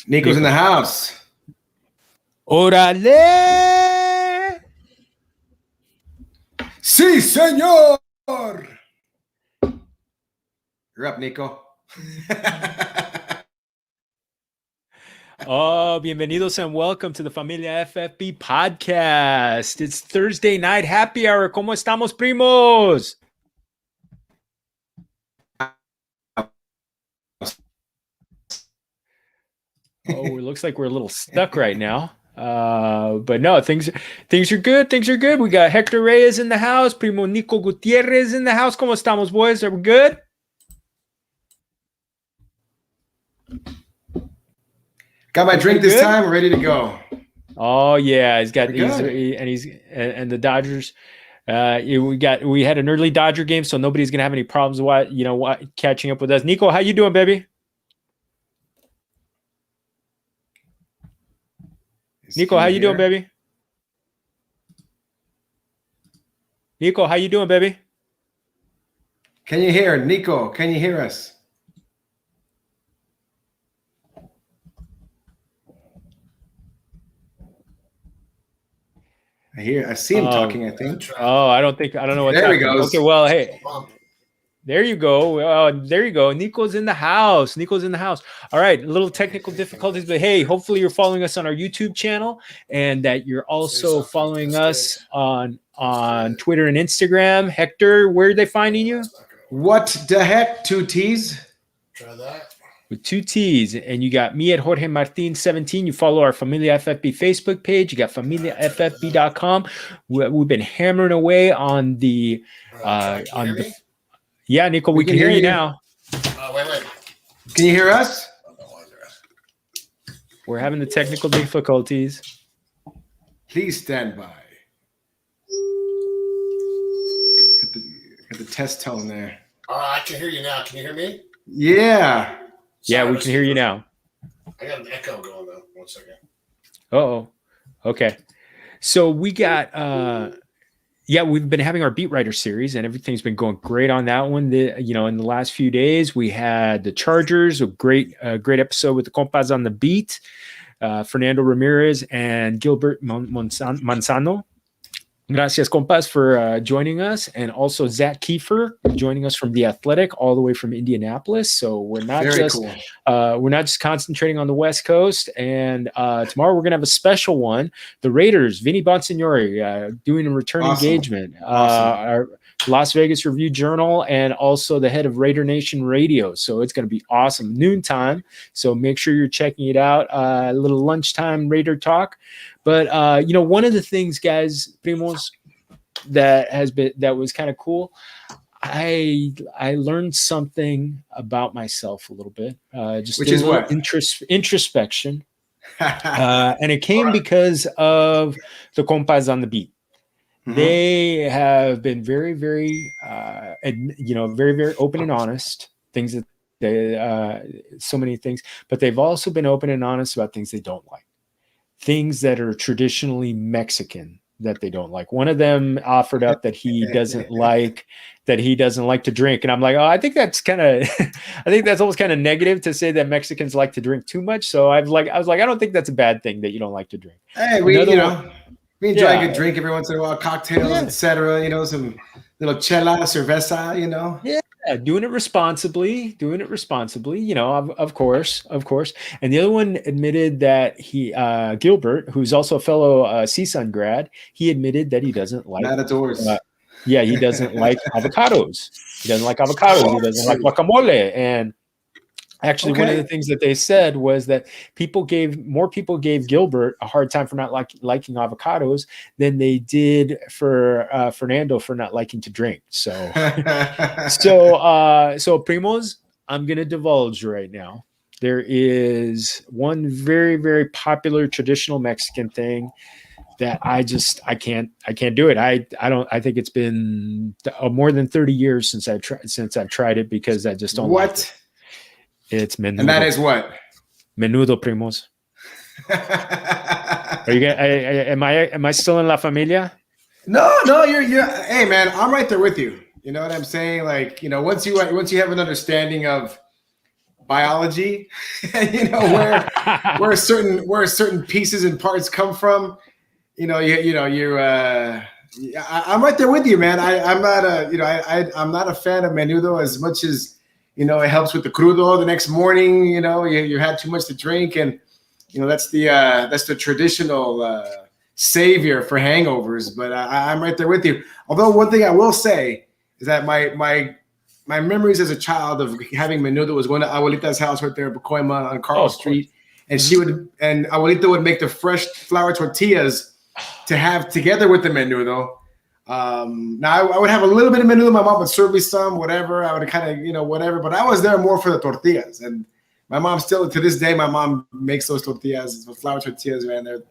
Nico's in the house. Orale! Sí, señor! You're up, Nico. Oh, bienvenidos and welcome to the Familia FFB podcast. It's Thursday night happy hour. ¿Cómo estamos, primos? Oh, it looks like we're a little stuck right now. But no, things are good. Things are good. We got Hector Reyes in the house. Primo Nico Gutierrez in the house. ¿Cómo estamos, boys? Are we good? Got my drink this time. We're ready to go. Oh yeah, and the Dodgers. We had an early Dodger game, so nobody's gonna have any problems. Catching up with us. Nico, how you doing, baby? Nico, how you doing, baby? Nico, how you doing, baby? Can you hear Nico? Can you hear us? I see him talking, I think. I don't know what's happening. There he goes. Okay, well, hey. There you go. There you go. Nico's in the house. All right, a little technical difficulties, but hey, hopefully you're following us on our YouTube channel and that you're also following us on Twitter and Instagram. Hector, where are they finding you? What the heck? 2 T's? Try that. With 2 T's, and you got me at Jorge Martin 17. You follow our Familia FFB Facebook page. You got familiafb.com. We've been hammering away on the yeah, Nico, we can hear you now. Wait. Can you hear us? We're having the technical difficulties. Please stand by. Got the test tone there. I can hear you now. Can you hear me? Yeah. Yeah, we can hear you now. I got an echo going though. 1 second. Uh-oh. Okay. So we got we've been having our Beat Writer series and everything's been going great on that one. In the last few days, we had the Chargers, a great episode with the compas on the beat, Fernando Ramirez and Gilbert Manzano. Gracias, compas, for joining us, and also Zach Kiefer joining us from The Athletic, all the way from Indianapolis. So we're not just concentrating on the West Coast. And tomorrow we're gonna have a special one. The Raiders, Vinny Bonsignori, doing a return engagement. Our Las Vegas Review Journal, and also the head of Raider Nation Radio. So it's gonna be awesome. Noontime. So make sure you're checking it out. A little lunchtime Raider talk. But one of the things, guys, primos, that was kind of cool. I learned something about myself a little bit. Introspection, and it came because of the compas on the beat. Mm-hmm. They have been very, very, very, very open and honest. Things that so many things, but they've also been open and honest about things they don't like. Things that are traditionally Mexican that they don't like. One of them offered up that he doesn't like to drink. And I'm like, I think that's almost kind of negative to say that Mexicans like to drink too much. So I was like, I don't think that's a bad thing that you don't like to drink. Hey, we enjoy a good drink every once in a while, cocktails, etc. Some little chela, cerveza, Yeah. Doing it responsibly, of course. And the other one admitted that he, Gilbert, who's also a fellow CSUN grad, he admitted that he doesn't like matadors. He doesn't like avocados. He doesn't like avocados. He doesn't like guacamole. And actually, one of the things that they said was that more people gave Gilbert a hard time for not liking avocados than they did for Fernando for not liking to drink. So primos, I'm gonna divulge right now. There is one very, very popular traditional Mexican thing that I can't do it. I think it's been more than 30 years since I've tried it because I just don't like it. It's menudo. And that is what? Menudo, primos. Are you am I still in La Familia? No, you're hey man, I'm right there with you. You know what I'm saying? Like, once you have an understanding of biology, and where certain pieces and parts come from. I'm right there with you, man. I'm not a fan of menudo as much as it helps with the crudo the next morning. You had too much to drink, and that's the traditional savior for hangovers. But I'm right there with you. Although one thing I will say is that my memories as a child of having menudo was going to Abuelita's house right there in Pacoima on Carl Street, and Abuelita would make the fresh flour tortillas to have together with the menudo. Now I would have a little bit of menudo. My mom would serve me some, whatever. I would kind of, whatever. But I was there more for the tortillas. And my mom still, to this day, my mom makes those tortillas, the flour tortillas, man.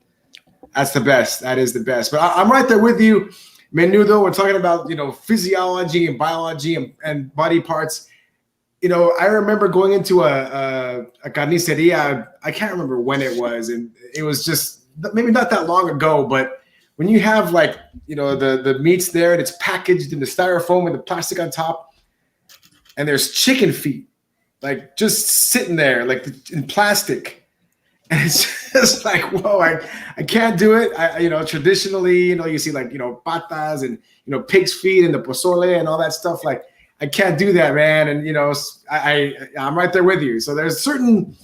That's the best. That is the best. But I'm right there with you. Menudo, we're talking about, physiology and biology and body parts. I remember going into a carniceria. I can't remember when it was. And it was just, maybe not that long ago, but when you have the meats there and it's packaged in the styrofoam and the plastic on top, and there's chicken feet like just sitting there like in plastic, and it's just like, whoa, I can't do it. Traditionally, you see patas and pig's feet and the pozole and all that stuff. Like I can't do that, man. And I'm right there with you. So there's certain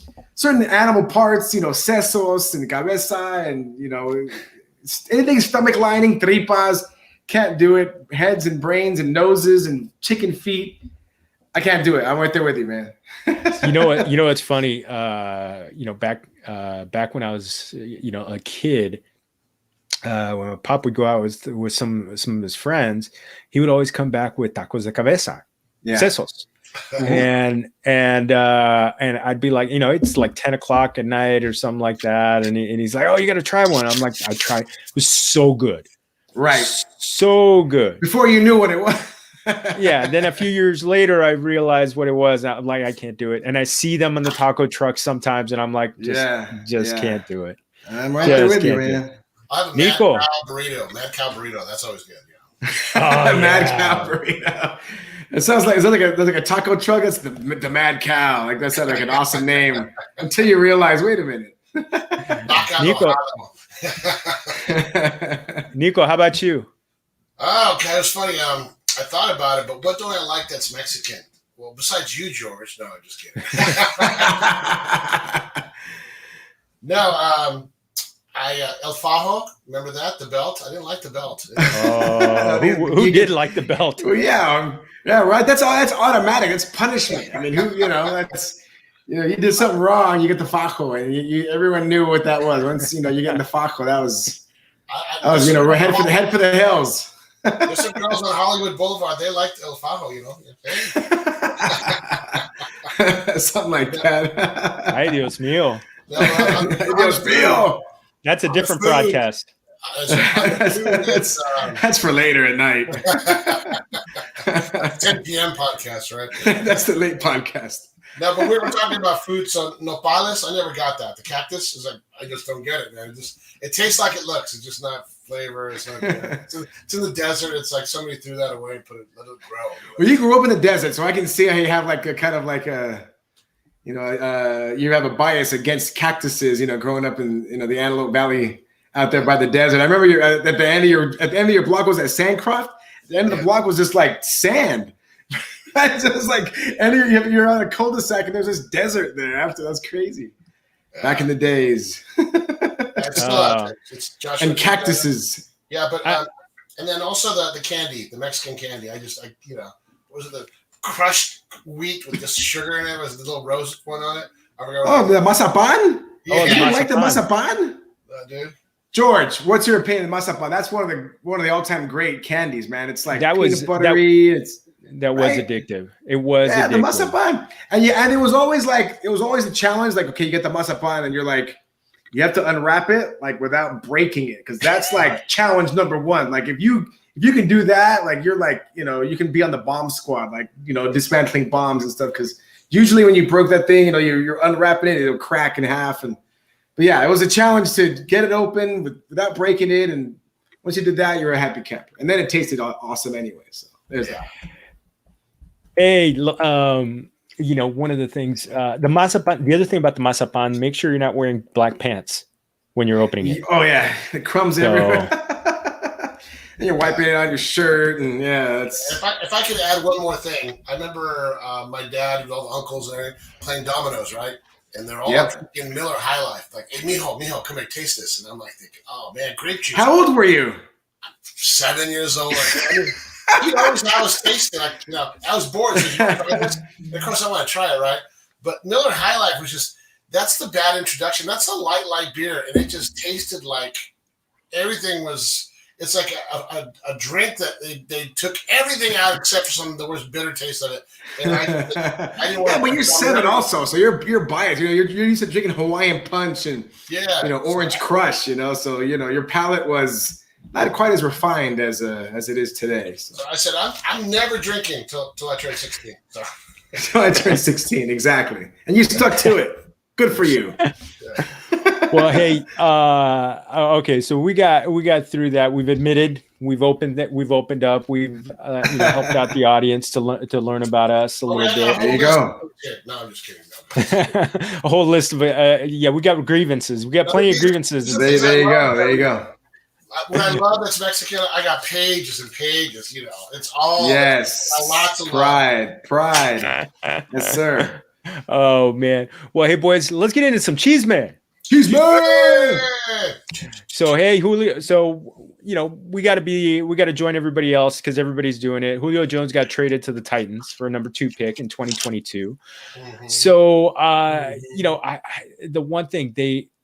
animal parts, sesos and cabeza and, anything stomach lining, tripas, can't do it. Heads and brains and noses and chicken feet. I can't do it. I'm right there with you, man. You know what? It's funny. Back when I was, a kid, when my pop would go out with some of his friends, he would always come back with tacos de cabeza, sesos. And I'd be like, it's like 10 o'clock at night or something like that. And he's like, oh, you got to try one. I'm like, I tried. It was so good. Right. So good. Before you knew what it was. Yeah. Then a few years later, I realized what it was. I'm like, I can't do it. And I see them on the taco truck sometimes. And I'm like, just can't do it. I'm right there with you, man. I have a Nico. Mad cow burrito. That's always good. Mad cow burrito. It sounds like, there's like a taco truck. That's the Mad Cow. Like that sounds like an awesome name until you realize, wait a minute. Nico, how about you? Oh, okay. It was funny. I thought about it, but what don't I like that's Mexican? Well, besides you, George. No, I'm just kidding. No, El Fajo, remember that? The belt? I didn't like the belt. Who did like the belt? Well, yeah, right. That's automatic. It's punishment. I mean, that's you did something wrong, you get the fajo, and everyone knew what that was. Once you get in the fajo, that was head for the hills. There's some girls on Hollywood Boulevard. They liked El Fajo, something like that. Ay, Dios mío. Dios mío. That's a different broadcast. That's for later at night. 10 p.m. podcast, right? That's the late podcast. No, but we were talking about food. So nopales, I never got that. The cactus is like, I just don't get it, man. It tastes like it looks. It's just not flavor. It's not good. It's in the desert. It's like somebody threw that away and let it grow. Well, you grew up in the desert, so I can see how you have like a kind of like a. You have a bias against cactuses, growing up in, the Antelope Valley out there by the desert. I remember at the end of your block was that Sandcroft. The end of the block was just like sand. It's just like, and you're on a cul-de-sac and there's this desert there after. That's crazy. Back in the days. It's Josh and cactuses. Yeah, but and then also the candy, the Mexican candy. Was it the crushed wheat with the sugar in it with the little rose one on it? The mazapan? Yeah. You like the mazapan? Dude. George, what's your opinion of mazapan? That's one of the all-time great candies, man. It's like peanut buttery. That was addictive. It was addictive. The mazapan. And it was always a challenge. Like, okay, you get the mazapan and you're like, you have to unwrap it like without breaking it. Cause that's like challenge number one. Like if you can do that, like you're like, you can be on the bomb squad, like, dismantling bombs and stuff. Cause usually when you broke that thing, you're unwrapping it, it'll crack in half. But yeah, it was a challenge to get it open without breaking it. And once you did that, you're a happy camper. And then it tasted awesome anyway. So there's that. Hey, one of the things, the masapan, the other thing about the masapan, make sure you're not wearing black pants when you're opening it. Oh yeah, the crumbs everywhere. And you're wiping it on your shirt, and it's. If I could add one more thing, I remember my dad and all the uncles and everything playing dominoes, right? And they're all drinking Miller High Life. Like, hey, mijo, come here, taste this. And I'm like thinking, oh man, grape juice. How old were you? 7 years old. Like, I was tasting. I was bored. So of course, I want to try it, right? But Miller High Life was just—that's the bad introduction. That's a light beer, and it just tasted like everything was. It's like a drink that they took everything out except for some of the worst bitter taste of it. And I didn't want. Yeah, but you're 7 also, so you're biased. You're used to drinking Hawaiian Punch and Orange Crush. So your palate was not quite as refined as it is today. So I said I'm never drinking till I turn 16. So. Till I turned 16, exactly, and you stuck to it. Good for you. Well, hey, okay, so we got through that. We've admitted, we've opened up, we've helped out the audience to learn about us a little bit. There you go. No, I'm just kidding. No. A whole list of we got grievances. We got plenty of grievances. There you go. What I love that's Mexican, I got pages and pages. It's all lots of pride. Yes, sir. Oh man. Well, hey boys, let's get into some cheese man. Cheese man. So hey, Julio. So we got to join everybody else because everybody's doing it. Julio Jones got traded to the Titans for a number 2 pick in 2022. Mm-hmm. So the one thing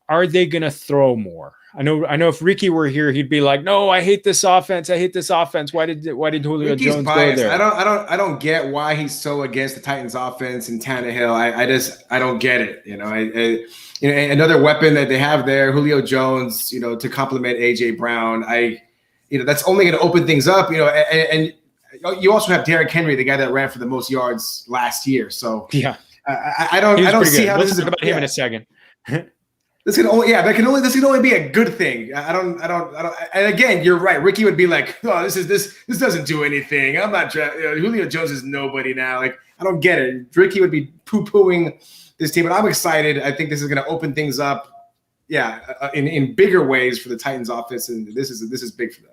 are they going to throw more? I know if Ricky were here, he'd be like, "No, I hate this offense. Why did Julio Ricky's Jones biased. go there?" I don't get why he's so against the Titans offense and Tannehill. I don't get it. Another weapon that they have there, Julio Jones, to complement AJ Brown. That's only going to open things up. And you also have Derrick Henry, the guy that ran for the most yards last year. So yeah, I don't see how this is about him in a second. This can only be a good thing. I don't. And again, you're right. Ricky would be like, "Oh, this doesn't do anything. I'm not. Julio Jones is nobody now. Like, I don't get it." Ricky would be poo-pooing this team, but I'm excited. I think this is going to open things up. Yeah, in bigger ways for the Titans offense, and this is big for them.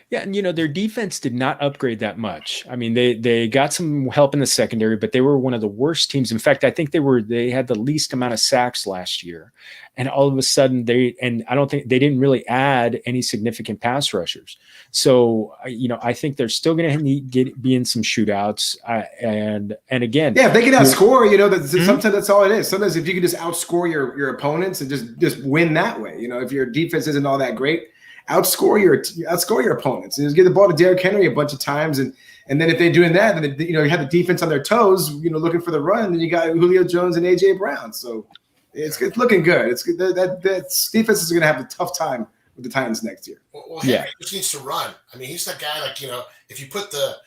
Yeah, and their defense did not upgrade that much. I mean, they got some help in the secondary, but they were one of the worst teams. In fact, I think they had the least amount of sacks last year. And all of a sudden I don't think they didn't really add any significant pass rushers. So, I think they're still going to be in some shootouts. And again, if they can outscore, sometimes that's all it is. Sometimes if you can just outscore your opponents and just win that way, if your defense isn't all that great, outscore your opponents and just give the ball to Derrick Henry a bunch of times. And then if they're doing that, then you have the defense on their toes, looking for the run. And you got Julio Jones and AJ Brown. So it's looking good. It's good. That defense is going to have a tough time with the Titans next year. Well, Henry just needs to run. I mean, he's that guy. Like if you put the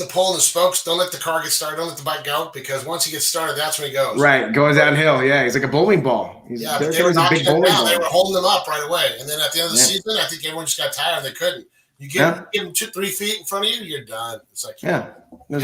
pole in the spokes, don't let the car get started. Don't let the bike go, because once he gets started, that's when he goes. Right, going downhill. Yeah, he's like a bowling ball. But they were knocking him down. They were holding him up right away. And then at the end of the season, I think everyone just got tired and they couldn't. You give him 2-3 feet in front of you, you're done. It's like and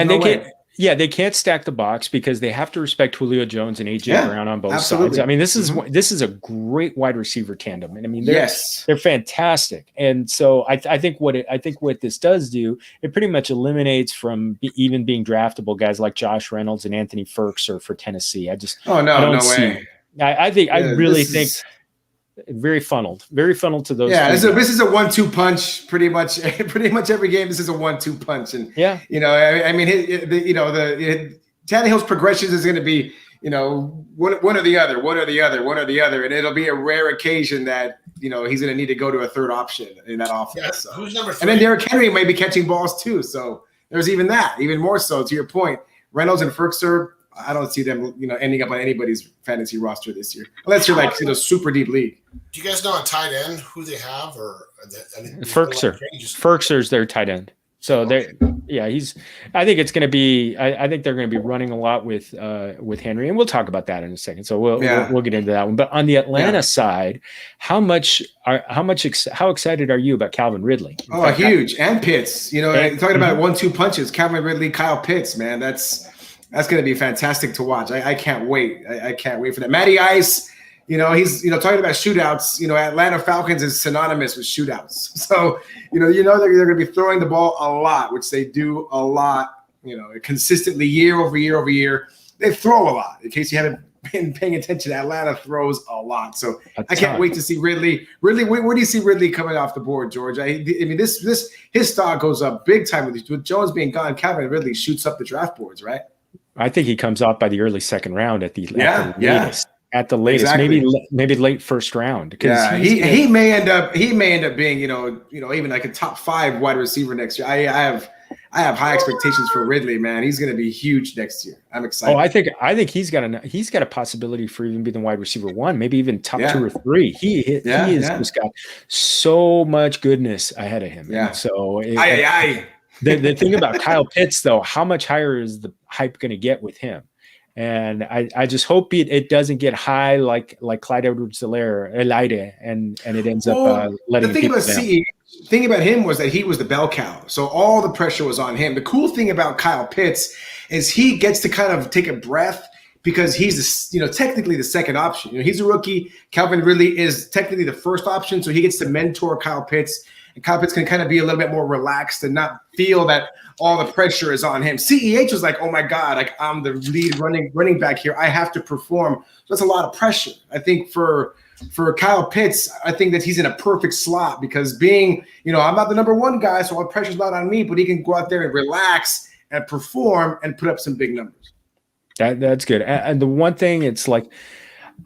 they can't. Yeah, they can't stack the box because they have to respect Julio Jones and AJ Brown on both sides. I mean, this is a great wide receiver tandem, and I mean, they're fantastic. And so I think what this does do, it pretty much eliminates from even being draftable guys like Josh Reynolds and Anthony Firkser for Tennessee. I don't way. I really think. Very funneled to those. Yeah, this is a 1-2 punch. Pretty much every game. This is a 1-2 punch, and I mean, Tannehill's progressions is going to be, one or the other, and it'll be a rare occasion that he's going to need to go to a third option in that offense. Yeah, so. Who's number 3? And then Derrick Henry may be catching balls too. So there's even more so. To your point, Reynolds and Firkser, I don't see them, ending up on anybody's fantasy roster this year, unless you're like super deep league. Do you guys know on tight end who they have, or Firkser's their tight end. So I think it's going to be. I think they're going to be running a lot with Henry, and we'll talk about that in a second. So we'll get into that one. But on the Atlanta side, how excited are you about Calvin Ridley? Huge, and Pitts. Talking about 1-2 punches, Calvin Ridley, Kyle Pitts, man, that's That's going to be fantastic to watch. I can't wait. I can't wait for that. Matty Ice, he's talking about shootouts. Atlanta Falcons is synonymous with shootouts. So they're going to be throwing the ball a lot, which they do a lot. Consistently year over year over year. They throw a lot. In case you haven't been paying attention, Atlanta throws a lot. So I can't wait to see Ridley. Where do you see Ridley coming off the board, George? I mean, his stock goes up big time with Jones being gone. Calvin Ridley shoots up the draft boards, right? I think he comes off by the early second round at the latest. At the latest, exactly. maybe late first round. Yeah, he may end up being even like a top 5 wide receiver next year. I have high expectations for Ridley, man. He's going to be huge next year. I'm excited. Oh, I think he's got a possibility for even being the wide receiver 1, maybe even top 2 or 3. He just got so much goodness ahead of him. Yeah. So the thing about Kyle Pitts, though, how much higher is the hype going to get with him? And I just hope it doesn't get high like Clyde Edwards-Helaire and it ends up letting people down. The thing about him was that he was the bell cow. So all the pressure was on him. The cool thing about Kyle Pitts is he gets to kind of take a breath because he's technically the second option. He's a rookie. Calvin Ridley is technically the first option. So he gets to mentor Kyle Pitts. And Kyle Pitts can kind of be a little bit more relaxed and not feel that all the pressure is on him. CEH was like, oh my God, like I'm the lead running back here. I have to perform. So that's a lot of pressure. I think for Kyle Pitts, I think that he's in a perfect slot because being, I'm not the number 1 guy, so all the pressure's not on me, but he can go out there and relax and perform and put up some big numbers. That's good. And the one thing, it's like,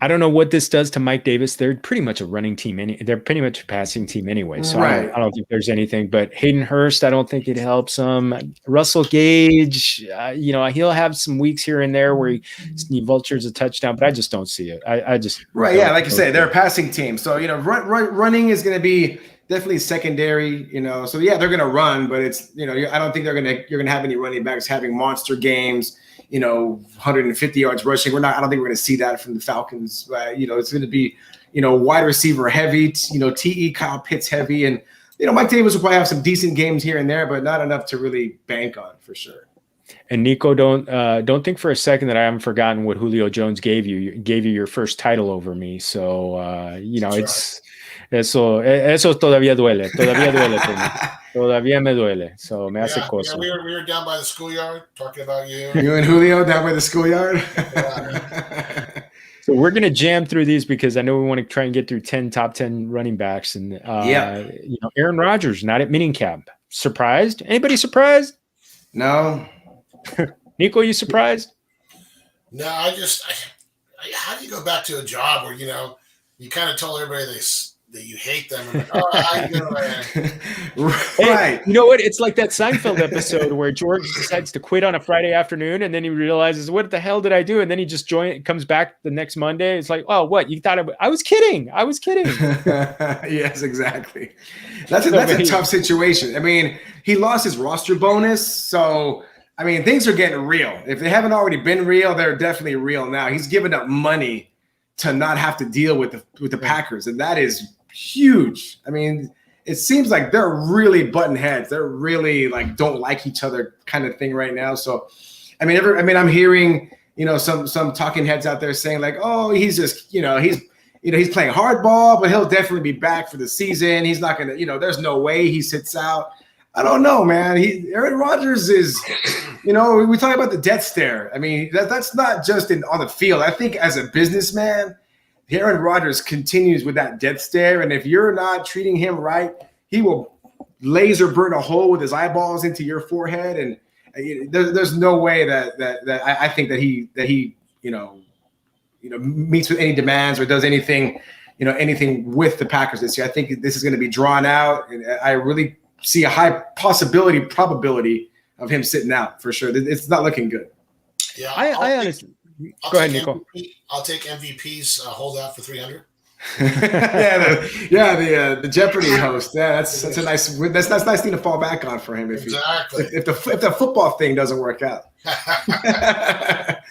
I don't know what this does to Mike Davis. They're pretty much a running team. They're pretty much a passing team anyway. So right. I don't think there's anything. But Hayden Hurst, I don't think it helps him. Russell Gage, he'll have some weeks here and there where he vultures a touchdown, but I just don't see it. I just right. Yeah, like you say, they're a passing team. So running is going to be definitely secondary. So yeah, they're going to run, but it's I don't think you're going to have any running backs having monster games. 150 yards rushing. I don't think we're going to see that from the Falcons. It's going to be, wide receiver heavy, TE Kyle Pitts heavy. And, Mike Davis will probably have some decent games here and there, but not enough to really bank on for sure. And Nico, don't think for a second that I haven't forgotten what Julio Jones gave you. Gave you your first title over me. So, it's eso todavía duele. Todavía duele for me. Todavía me duele. So me hace cosa. We were down by the schoolyard talking about you. You and Julio down by the schoolyard? So we're going to jam through these because I know we want to try and get through top 10 running backs. And, Aaron Rodgers, not at minicamp. Surprised? Anybody surprised? No. Nico, you surprised? No, how do you go back to a job where, you kind of told everybody that you hate them. And I know, right. Hey, you know what? It's like that Seinfeld episode where George decides to quit on a Friday afternoon and then he realizes, what the hell did I do? And then he just comes back the next Monday. It's like, oh, what? You thought I was kidding. Yes, exactly. That's a tough situation. I mean, he lost his roster bonus. So, I mean, things are getting real. If they haven't already been real, they're definitely real now. He's given up money to not have to deal with the Packers. And that is huge. I mean, it seems like they're really button heads. They're really like don't like each other kind of thing right now. So, I mean, I'm hearing some talking heads out there saying like, oh, he's just he's playing hardball, but he'll definitely be back for the season. He's not gonna there's no way he sits out. I don't know, man. Aaron Rodgers is, we talk about the death stare. I mean, that's not just on the field. I think as a businessman, Aaron Rodgers continues with that death stare, and if you're not treating him right, he will laser burn a hole with his eyeballs into your forehead. And there's no way that I think that he meets with any demands or does anything with the Packers this year. I think this is going to be drawn out, and I really see a high probability of him sitting out for sure. It's not looking good. Yeah, I honestly. Go ahead, Nico. I'll take MVP's holdout for 300. The Jeopardy host. Yeah, that's a nice thing to fall back on for him if the football thing doesn't work out.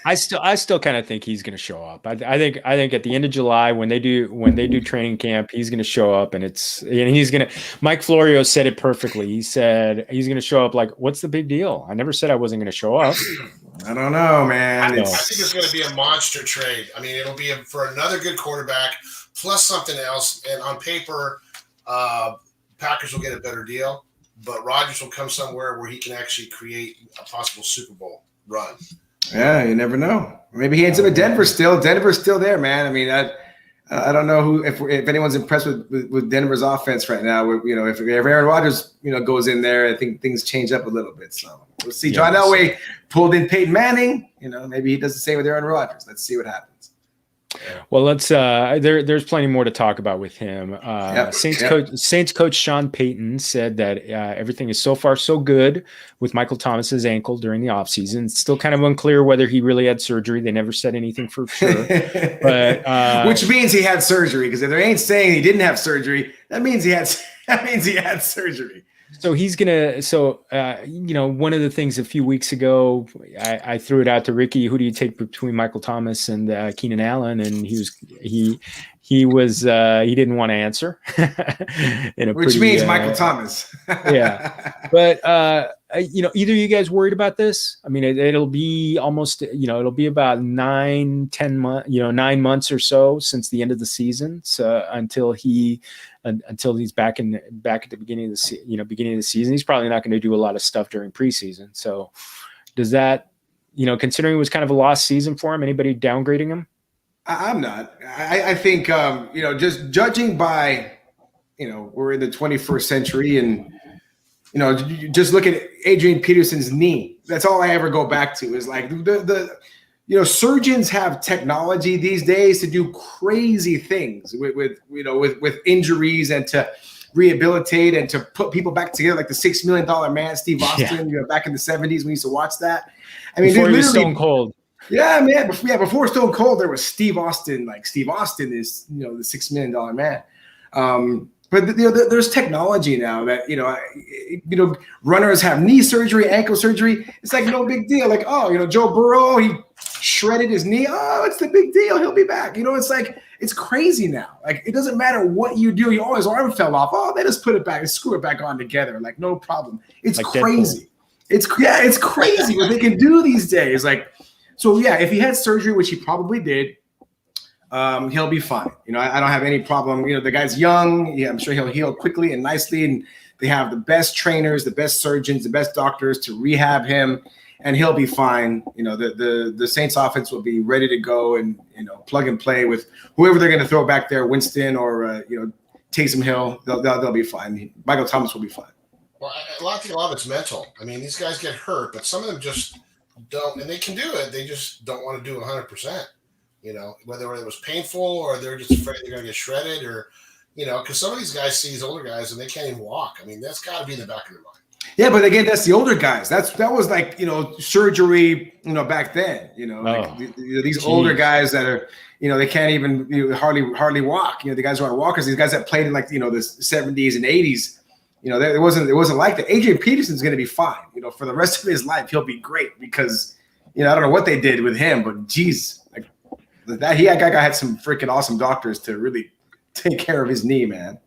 I still kind of think he's going to show up. I think at the end of July when they do training camp, he's going to show up and he's going to. Mike Florio said it perfectly. He said he's going to show up like, what's the big deal? I never said I wasn't going to show up. I don't know, man. I think it's going to be a monster trade. I mean, it'll be for another good quarterback plus something else. And on paper, Packers will get a better deal, but Rodgers will come somewhere where he can actually create a possible Super Bowl run. Yeah, you never know. Maybe he ends up in Denver still. Denver's still there, man. I mean, I don't know if anyone's impressed with Denver's offense right now. If Aaron Rodgers goes in there, I think things change up a little bit. So we'll see. John Elway pulled in Peyton Manning. Maybe he does the same with Aaron Rodgers. Let's see what happens. Well, let's. There's plenty more to talk about with him. Saints coach Sean Payton said that everything is so far so good with Michael Thomas's ankle during the offseason. It's still kind of unclear whether he really had surgery. They never said anything for sure. But which means he had surgery, because if they ain't saying he didn't have surgery, that means he had surgery. So he's gonna. So one of the things a few weeks ago, I threw it out to Ricky. Who do you take between Michael Thomas and Keenan Allen? And he didn't want to answer. Which means Michael Thomas. Yeah, but either of you guys worried about this? I mean, it'll be almost it'll be about 9 months or so since the end of the season. So until he's back at the beginning of the season, he's probably not going to do a lot of stuff during preseason. So does that, considering it was kind of a lost season for him, anybody downgrading him? I'm not. I think just judging by we're in the 21st century, and just look at Adrian Peterson's knee. That's all I ever go back to is like surgeons have technology these days to do crazy things with injuries and to rehabilitate and to put people back together, like the $6 million man, Steve Austin, back in the 70s, we used to watch that. I mean, before he was Stone Cold. Yeah, man. Before Stone Cold, there was Steve Austin. Like Steve Austin is, the $6 million man. But there's technology now that runners have knee surgery, ankle surgery. It's like no big deal. Like, Joe Burrow, he shredded his knee. Oh, it's the big deal. He'll be back. It's like it's crazy now. Like it doesn't matter what you do. His arm fell off. Oh, they just put it back and screw it back on together. Like no problem. It's like crazy. Deadpool. It's crazy what they can do these days. Like. So, if he had surgery, which he probably did, he'll be fine. I don't have any problem. The guy's young. Yeah, I'm sure he'll heal quickly and nicely. And they have the best trainers, the best surgeons, the best doctors to rehab him, and he'll be fine. The Saints offense will be ready to go and, plug and play with whoever they're going to throw back there, Winston or, Taysom Hill. They'll be fine. Michael Thomas will be fine. Well, a lot of it's mental. I mean, these guys get hurt, but some of them just don't, and they can do it. They just don't want to do 100%. Whether it was painful or they're just afraid they're going to get shredded, or because some of these guys see these older guys and they can't even walk. I mean, that's got to be in the back of their mind. Yeah, but again, that's the older guys. That was like surgery. Back then. These older guys that are they can't even hardly walk. The guys who are walkers. These guys that played in like the 70s and 80s. It wasn't like that. Adrian Peterson's going to be fine. For the rest of his life, he'll be great because, I don't know what they did with him, but geez, like that guy had some freaking awesome doctors to really take care of his knee, man.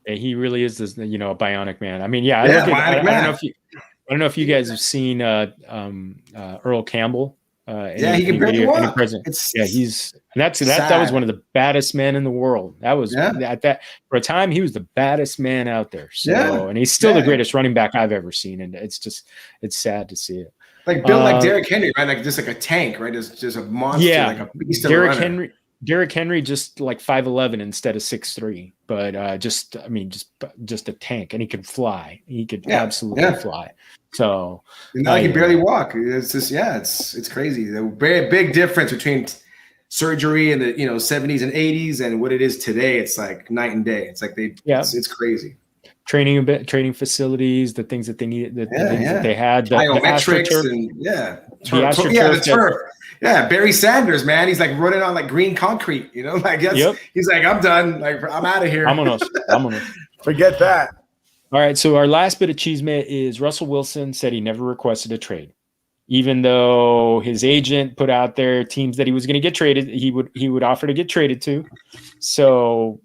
Yeah, he really is this, a bionic man. I mean, I don't know if you guys have seen Earl Campbell. He can barely walk. That was one of the baddest men in the world. That was at that for a time he was the baddest man out there. So and he's still the greatest running back I've ever seen, and it's sad to see it. Like built like Derrick Henry, right? Like just like a tank, right? Just a monster, like a beast of a runner. Derrick Henry just like 5'11" instead of 6'3", but just a tank, and he could fly. He could absolutely fly. So now he can barely walk. It's just it's crazy. The very big difference between surgery in the 70s and 80s and what it is today. It's like night and day. It's like it's crazy. Training facilities, the things that they needed, the things that they had, the biometrics, the turf. Yeah, Barry Sanders, man, he's like running on like green concrete. He's like, I'm done. Like I'm out of here. Vámonos. Forget that. All right, so our last bit of chisme is Russell Wilson said he never requested a trade, even though his agent put out there teams that he was going to get traded. He would offer to get traded to. So,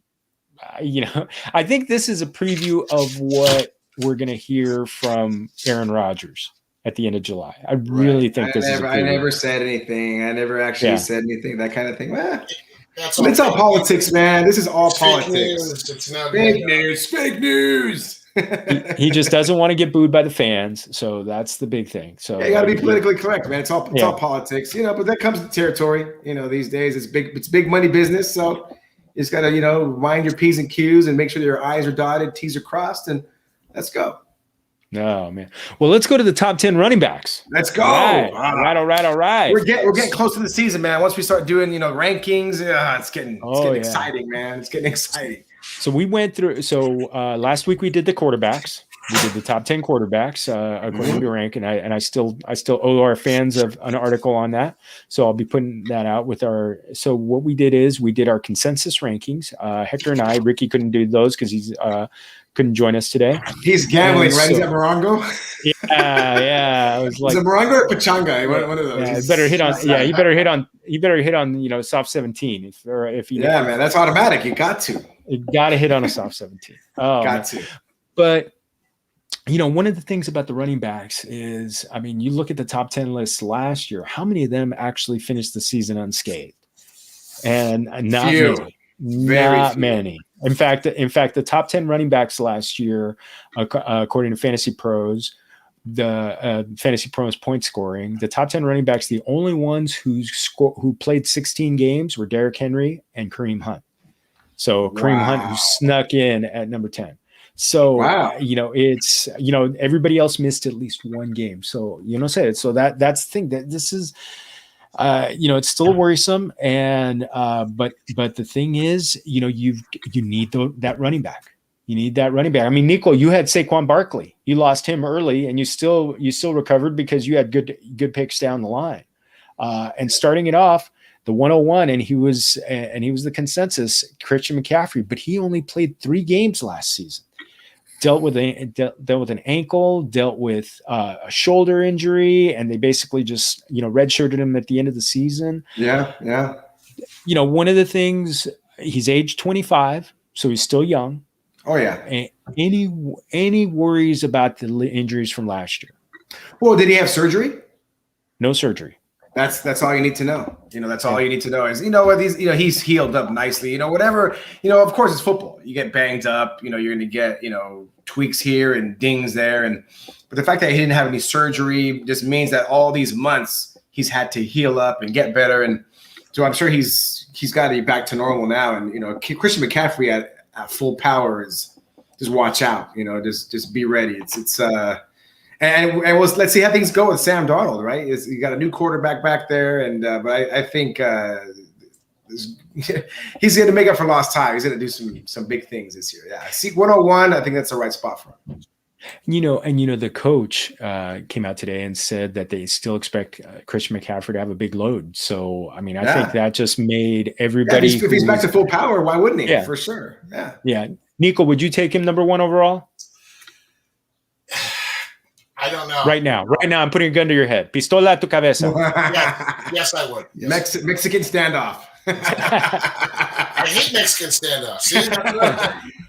I think this is a preview of what we're going to hear from Aaron Rodgers. at the end of July. I really think this is a I never said anything. I never actually said anything, that kind of thing. It's all politics, man. This is all politics. Fake news. He just doesn't want to get booed by the fans, so that's the big thing. So you got to be politically correct, man. It's all politics, but that comes with the territory. These days it's big money business, so you just got to mind your P's and Q's and make sure that your I's are dotted, T's are crossed, and let's go. Oh man. Well, let's go to the top 10 running backs. Let's go. All right. We're getting close to the season, man. Once we start doing rankings, it's getting exciting, man. It's getting exciting. So we went through. So last week we did the quarterbacks. We did the top 10 quarterbacks according to rank, and I still owe our fans of an article on that. So I'll be putting that out with our. So what we did is we did our consensus rankings. Hector and Ricky couldn't do those because he's couldn't join us today. He's gambling, right? He's at Morongo. Yeah. I was like, is it Morongo or Pachanga? One of those. Yeah, he better hit on. Yeah, he better hit on soft 17. If he. Yeah, man, that's automatic. You got to. You got to hit on a soft 17. Oh, got to. But one of the things about the running backs is, you look at the top 10 lists last year. How many of them actually finished the season unscathed? And not many. Not many. In fact, the top 10 running backs last year, according to Fantasy Pros, the Fantasy Pros point scoring, the top 10 running backs, the only ones who played 16 games were Derrick Henry and Kareem Hunt. So Kareem Hunt, who snuck in at number 10. So, it's, everybody else missed at least one game. So, so that's the thing that this is, it's still worrisome. And, but the thing is, you need that running back. You need that running back. Nico, you had Saquon Barkley. You lost him early and you still recovered because you had good picks down the line. And starting it off, the 101, and he was the consensus, Christian McCaffrey, but he only played 3 games last season. Dealt with an ankle, dealt with a shoulder injury, and they basically just redshirted him at the end of the season. Yeah. One of the things, he's age 25, so he's still young. Oh yeah. And any worries about the injuries from last year? Well, did he have surgery? No surgery. That's all you need to know. That's all you need to know is, he's healed up nicely, whatever, of course it's football. You get banged up, you're going to get, tweaks here and dings there. But the fact that he didn't have any surgery just means that all these months he's had to heal up and get better. And so I'm sure he's got to be back to normal now. And, Christian McCaffrey at full power is just watch out, just be ready. And let's see how things go with Sam Darnold, right? You got a new quarterback back there, and but I think he's going to make up for lost time. He's going to do some big things this year. Yeah, see 101. I think that's the right spot for him. The coach came out today and said that they still expect Christian McCaffrey to have a big load. So I think that just made everybody. If he's back to full power, why wouldn't he? Yeah. For sure. Yeah. Yeah. Nico, would you take him number 1 overall? I don't know. Right now, I'm putting a gun to your head. Pistola a tu cabeza. Yes, I would. Yes. Mexican standoff. I hate Mexican standoff. See?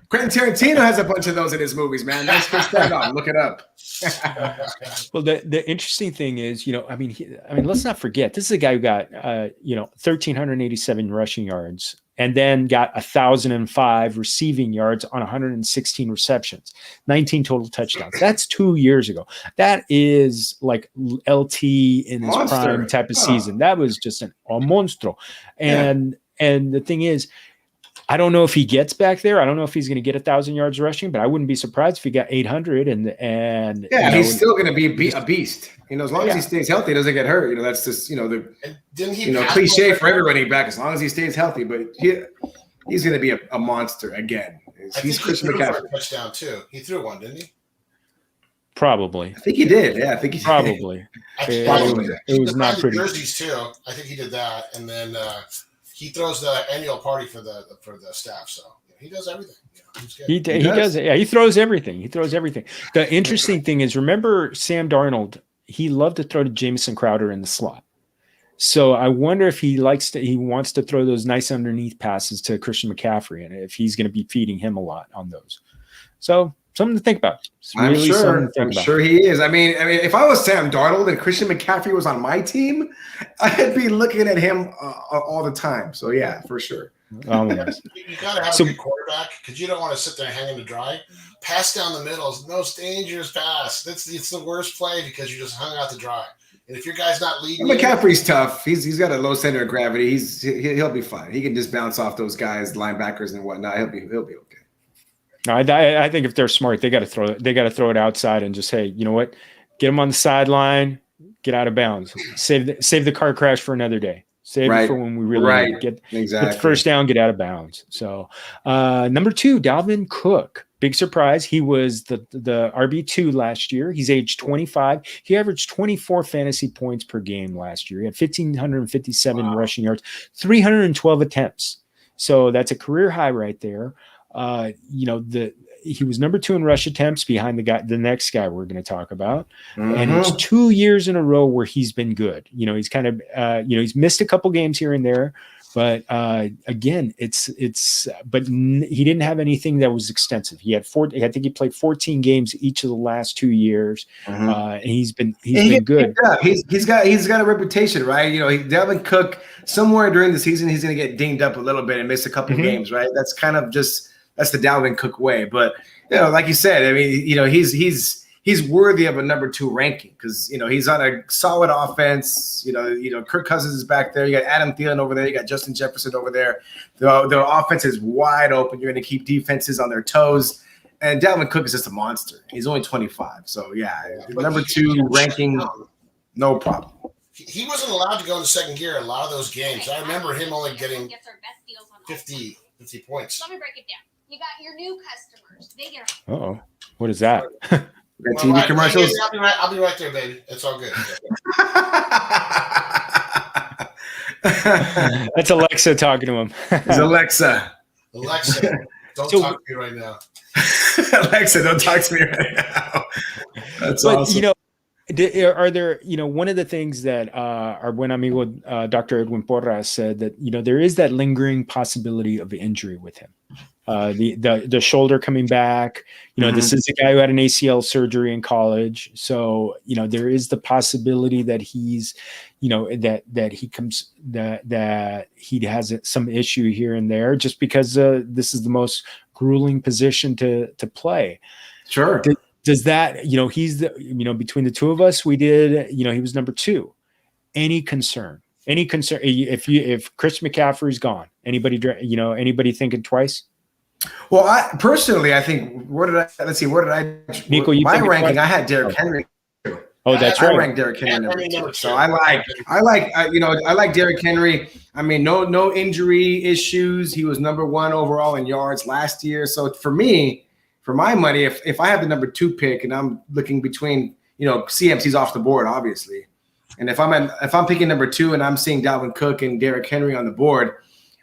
Quentin Tarantino has a bunch of those in his movies, man. Mexican standoff. Look it up. Well, the interesting thing is, let's not forget, this is a guy who got, 1,387 rushing yards and then got 1,005 receiving yards on 116 receptions, 19 total touchdowns. That's 2 years ago. That is like LT in his prime type of season. That was just a monstro. And the thing is, I don't know if he gets back there. I don't know if he's going to get 1,000 yards rushing, but I wouldn't be surprised if he got 800. And he's still going to be a beast. As long as he stays healthy, doesn't get hurt. That's just the cliche for every running back. As long as he stays healthy, but he's going to be a monster again. He's Christian McCaffrey. Touchdown too. He threw one, didn't he? Probably. I think he did. Yeah, I think he did. Probably. It was not pretty. Jerseys too. I think he did that, and then. He throws the annual party for the staff, so he does everything. He does. Yeah, he throws everything. The interesting thing is, remember Sam Darnold? He loved to throw to Jamison Crowder in the slot. So I wonder if he wants to throw those nice underneath passes to Christian McCaffrey, and if he's going to be feeding him a lot on those. So something to think about. It's I'm really something to sure. think I'm about. sure he is. I mean, if I was Sam Darnold and Christian McCaffrey was on my team, I'd be looking at him all the time. So yeah, for sure. Oh, yes. You got to have a good quarterback because you don't want to sit there hanging to dry. Pass down the middle is the most dangerous pass. It's the worst play because you just hung out to dry. And if your guy's not leading, McCaffrey's tough. He's got a low center of gravity. He'll be fine. He can just bounce off those guys, linebackers and whatnot. He'll be okay. No, I think if they're smart, they got to throw it outside and just say, you know what, get them on the sideline, get out of bounds, save the car crash for another day. Save it for when we really get the first down, get out of bounds. So number 2, Dalvin Cook. Big surprise. He was the RB2 last year. He's age 25. He averaged 24 fantasy points per game last year. He had 1,557 rushing yards, 312 attempts. So that's a career high right there. He was number 2 in rush attempts behind the next guy we're going to talk about. Mm-hmm. And it's 2 years in a row where he's been good. He's kind of, he's missed a couple games here and there, but again, but he didn't have anything that was extensive. He had I think he played 14 games each of the last 2 years. Mm-hmm. And he's been good. He's got a reputation, right? Dalvin Cook, somewhere during the season, he's going to get dinged up a little bit and miss a couple games, right? That's kind of that's the Dalvin Cook way. But, like you said, I mean, he's worthy of a number 2 ranking because, he's on a solid offense. Kirk Cousins is back there. You got Adam Thielen over there. You got Justin Jefferson over there. The offense is wide open. You're going to keep defenses on their toes. And Dalvin Cook is just a monster. He's only 25. So, yeah, number 2 ranking, no problem. He wasn't allowed to go into second gear a lot of those games. I remember him only getting 50 points. Let me break it down. You got your new customers. They get. Uh-oh. What is that? TV commercials? I'll be right there, baby. It's all good. That's Alexa talking to him. It's Alexa. Alexa, don't talk to me right now. Alexa, don't talk to me right now. That's awesome. Are there, one of the things that our buen amigo Dr. Edwin Porras said that, there is that lingering possibility of injury with him. The shoulder coming back, this is a guy who had an ACL surgery in college. So, there is the possibility that he's, that he has some issue here and there just because this is the most grueling position to play. Sure. Does that, he's between the two of us, we did, he was number 2. Any concern if Chris McCaffrey's gone, anybody thinking twice? Well, I think, Nico, my ranking, I had Derrick Henry. Oh, that's right. I ranked Derrick Henry number 2. So I like Derrick Henry. I mean, no injury issues. He was number 1 overall in yards last year. So for my money, if I have the number 2 pick and I'm looking between, CMC's off the board, obviously. And if I'm picking number 2 and I'm seeing Dalvin Cook and Derrick Henry on the board,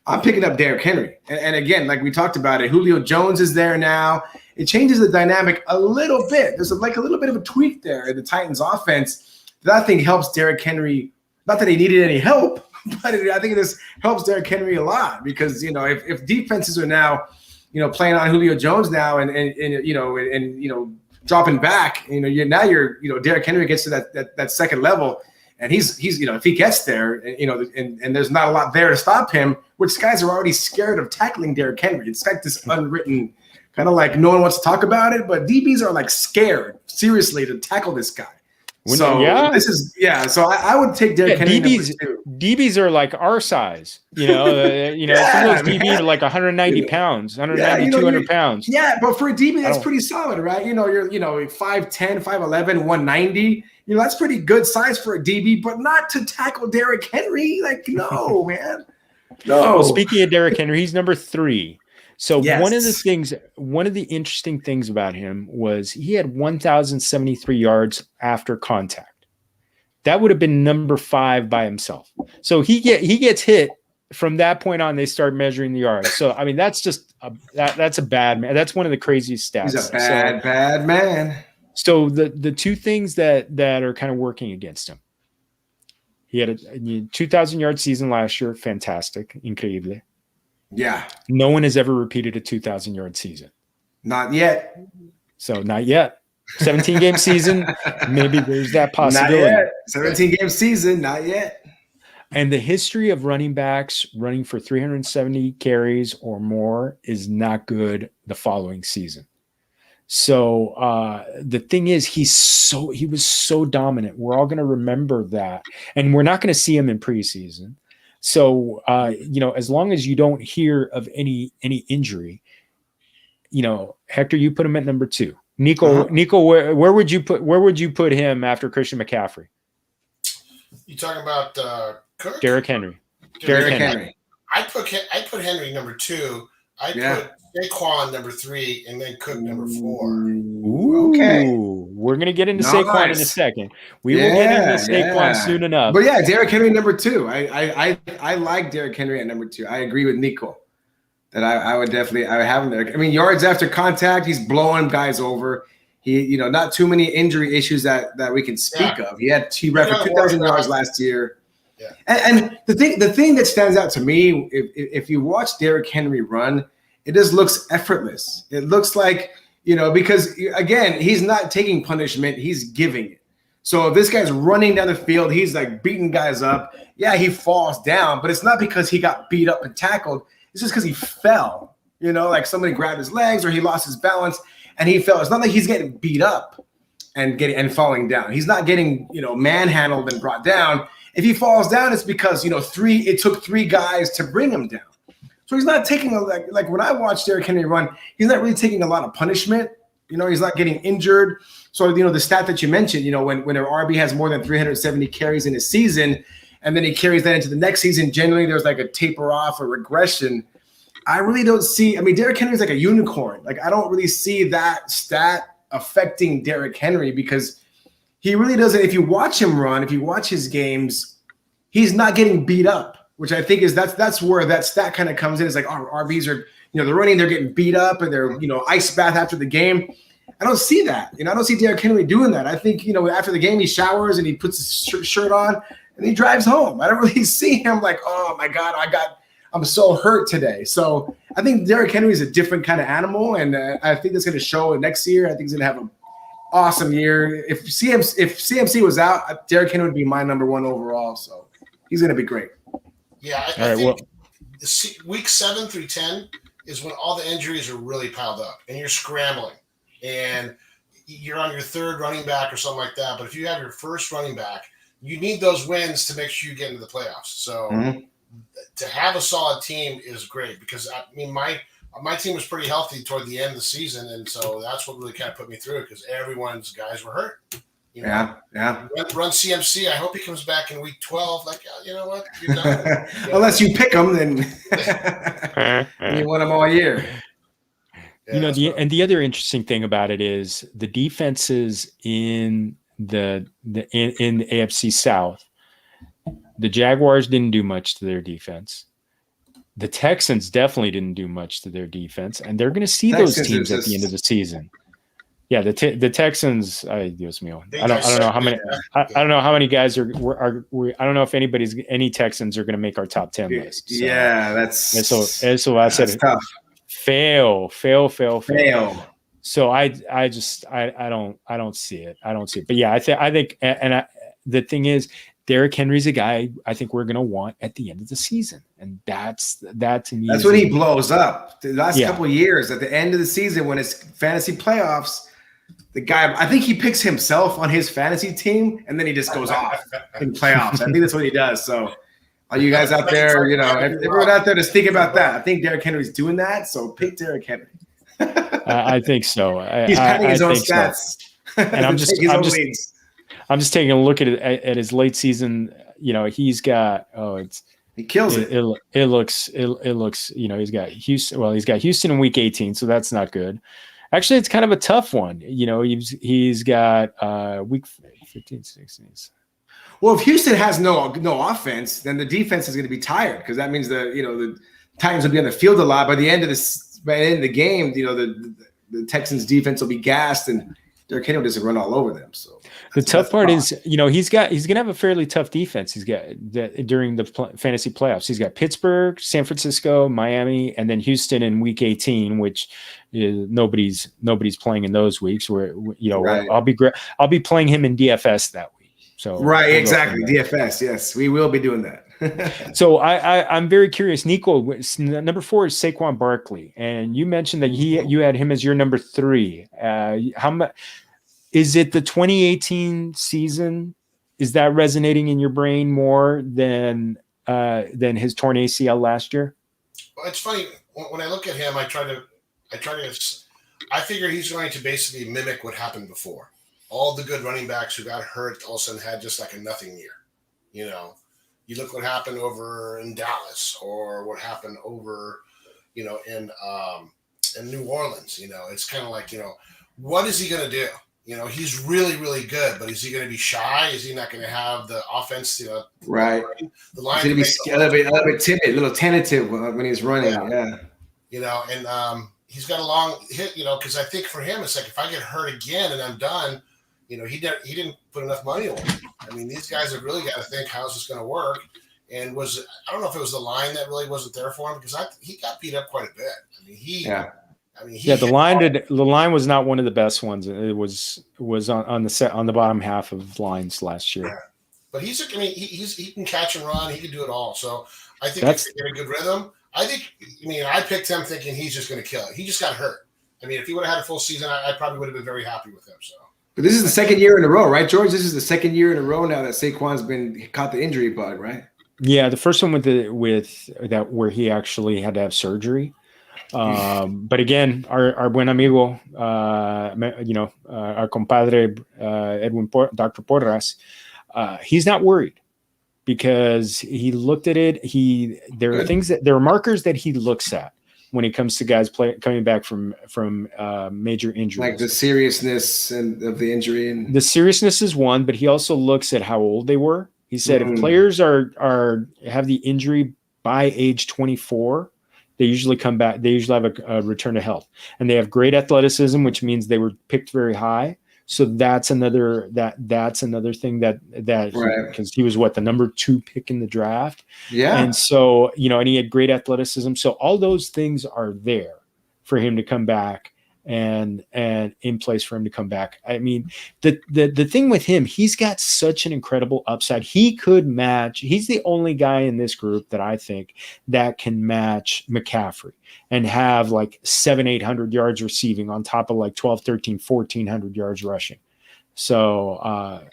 I'm picking up Derrick Henry. And again, like we talked about it, Julio Jones is there now. It changes the dynamic a little bit. There's a little bit of a tweak there in the Titans offense that I think helps Derrick Henry. Not that he needed any help, but I think this helps Derrick Henry a lot because, if defenses are now, playing on Julio Jones now and dropping back, Derrick Henry gets to that second level. And he's if he gets there, and there's not a lot there to stop him, which guys are already scared of tackling Derrick Henry. It's like this unwritten kind of like no one wants to talk about it, but DBs are like scared seriously to tackle this guy. So I would take Derrick Henry. DBs are like our size, some of those DBs are like 190 pounds, 190, 200 pounds. Yeah, but for a DB, that's pretty solid, right? You're 5'10", 5'11", 190. That's pretty good size for a DB, but not to tackle Derrick Henry. Like, no, man. No. Well, speaking of Derrick Henry, he's number 3. So one of the interesting things about him was he had 1,073 yards after contact. That would have been number 5 by himself. So he gets hit from that point on. They start measuring the yards. So I mean, that's just that's a bad man. That's one of the craziest stats. He's a bad man. So the two things that are kind of working against him. He had a 2,000-yard season last year. Fantastic. Increíble. Yeah. No one has ever repeated a 2,000-yard season. Not yet. So not yet. 17-game season, maybe there's that possibility. Not yet. 17-game season, not yet. And the history of running backs running for 370 carries or more is not good the following season. So the thing is, he was so dominant. We're all going to remember that, and we're not going to see him in preseason. So as long as you don't hear of any injury, Hector, you put him at number 2. Nico, where would you put him after Christian McCaffrey? You talking about Kirk? Derrick Henry. Derrick Henry. I put Henry number 2. I put Saquon number 3, and then Cook number 4. Ooh, okay. We're gonna get into Saquon in a second. We will get into Saquon soon enough. But yeah, Derrick Henry number 2. I like Derrick Henry at number 2. I agree with Nico that I would definitely have him there. I mean, yards after contact, he's blowing guys over. He, not too many injury issues that we can speak of. He ran for 2,000 yards last year. Yeah. And the thing that stands out to me, if you watch Derrick Henry run, it just looks effortless. It looks like, because again, he's not taking punishment, he's giving it. So if this guy's running down the field, he's like beating guys up. Yeah, he falls down, but it's not because he got beat up and tackled. It's just because he fell, like somebody grabbed his legs or he lost his balance and he fell. It's not like he's getting beat up and falling down. He's not getting, manhandled and brought down. If he falls down, it's because, it took 3 guys to bring him down. So he's not taking like when I watch Derrick Henry run, he's not really taking a lot of punishment. He's not getting injured. So, the stat that you mentioned, when an RB has more than 370 carries in a season, and then he carries that into the next season, generally there's like a taper off or regression. I really don't see, Derrick Henry's like a unicorn. Like I don't really see that stat affecting Derrick Henry because he really doesn't. If you watch him run, if you watch his games, he's not getting beat up, which I think is that's where that stat kind of comes in. It's like RBs are, they're running, they're getting beat up and they're, ice bath after the game. I don't see that. I don't see Derrick Henry doing that. I think, after the game, he showers and he puts his shirt on and he drives home. I don't really see him like, oh my God, I'm so hurt today. So I think Derrick Henry is a different kind of animal. And I think that's going to show next year. I think he's going to have an awesome year. If CMC was out, Derrick Henry would be my number 1 overall. So he's going to be great. Yeah. I think week 7 through 10 is when all the injuries are really piled up and you're scrambling and you're on your 3rd running back or something like that. But if you have your first running back, you need those wins to make sure you get into the playoffs. So to have a solid team is great because my team was pretty healthy toward the end of the season, and so that's what really kind of put me through it because everyone's guys were hurt. Yeah. Run CMC. I hope he comes back in week 12. Like, you know what? You're done. Unless you pick him, then you want him all year. Yeah, and the other interesting thing about it is the defenses in the AFC South. The Jaguars didn't do much to their defense. The Texans definitely didn't do much to their defense, and they're going to see those teams at the end of the season. Yeah, the Texans. Dios mío. I don't know how many. I don't know how many guys are. I don't know if any Texans are going to make our top 10 list. So. Yeah, that's I said tough. Fail. So I don't see it. But yeah, I think, the thing is, Derrick Henry's a guy I think we're going to want at the end of the season. And that to me. That's when he blows up. The last couple of years, at the end of the season, when it's fantasy playoffs, the guy, I think he picks himself on his fantasy team, and then he just goes off in playoffs. I think that's what he does. So all you guys out there, everyone out there, just think about that. I think Derrick Henry's doing that, so pick Derrick Henry. I think so. He's padding his own stats. So. And I'm just taking a look at his late season. He's got he kills it. It looks. He's got Houston. Well, he's got Houston in week 18, so that's not good. Actually, it's kind of a tough one. He's got week 15, 16. Well, if Houston has no offense, then the defense is going to be tired because that means the Titans will be on the field a lot. By the end of the game, the Texans defense will be gassed and Derrick Henry doesn't run all over them. So the tough part is, he's going to have a fairly tough defense. He's got that during the fantasy playoffs. He's got Pittsburgh, San Francisco, Miami, and then Houston in week 18, which is nobody's playing in those weeks. Where Right. I'll be playing him in DFS that week. So right, exactly. DFS. Yes, we will be doing that. So I'm very curious. Nico, number 4 is Saquon Barkley, and you mentioned that you had him as your number 3. How much is it? The 2018 season, is that resonating in your brain more than his torn ACL last year? Well, it's funny when I look at him. I figure he's going to basically mimic what happened before. All the good running backs who got hurt all of a sudden had just like a nothing year, You look what happened over in Dallas, or what happened over, in New Orleans. It's kind of like, what is he going to do? He's really, really good, but is he going to be shy? Is he not going to have the offense? Right. The line. He's going to be a little bit timid, a little tentative when he's running. Yeah. And he's got a long hit. Because I think for him, it's like if I get hurt again and I'm done. He didn't put enough money on it. I mean, these guys have really got to think, how's this going to work? And I don't know if it was the line that really wasn't there for him, because he got beat up quite a bit. The line was not one of the best ones. It was on the bottom half of lines last year. Yeah. But he can catch and run. He can do it all. So I think if they get a good rhythm, I picked him thinking he's just going to kill it. He just got hurt. If he would have had a full season, I probably would have been very happy with him. So. But this is the second year in a row, right, George? This is the second year in a row now that Saquon's been caught the injury bug, right? Yeah, the first one with that where he actually had to have surgery. But again, our buen amigo, our compadre Dr. Porras, he's not worried because he looked at it. There are markers that he looks at when it comes to guys coming back from major injuries, like the seriousness of the injury. And the seriousness is one, but he also looks at how old they were. He said if players have the injury by age 24, they usually come back. They usually have a return to health, and they have great athleticism, which means they were picked very high. So that's another thing because he was the number 2 pick in the draft. Yeah. And so, and he had great athleticism. So all those things are there for him to come back and in place for him to come back. I mean, the thing with him, he's got such an incredible upside. He could match. He's the only guy in this group that I think that can match McCaffrey and have 700-800 yards receiving on top of 1,200, 1,300, 1,400 yards rushing. So,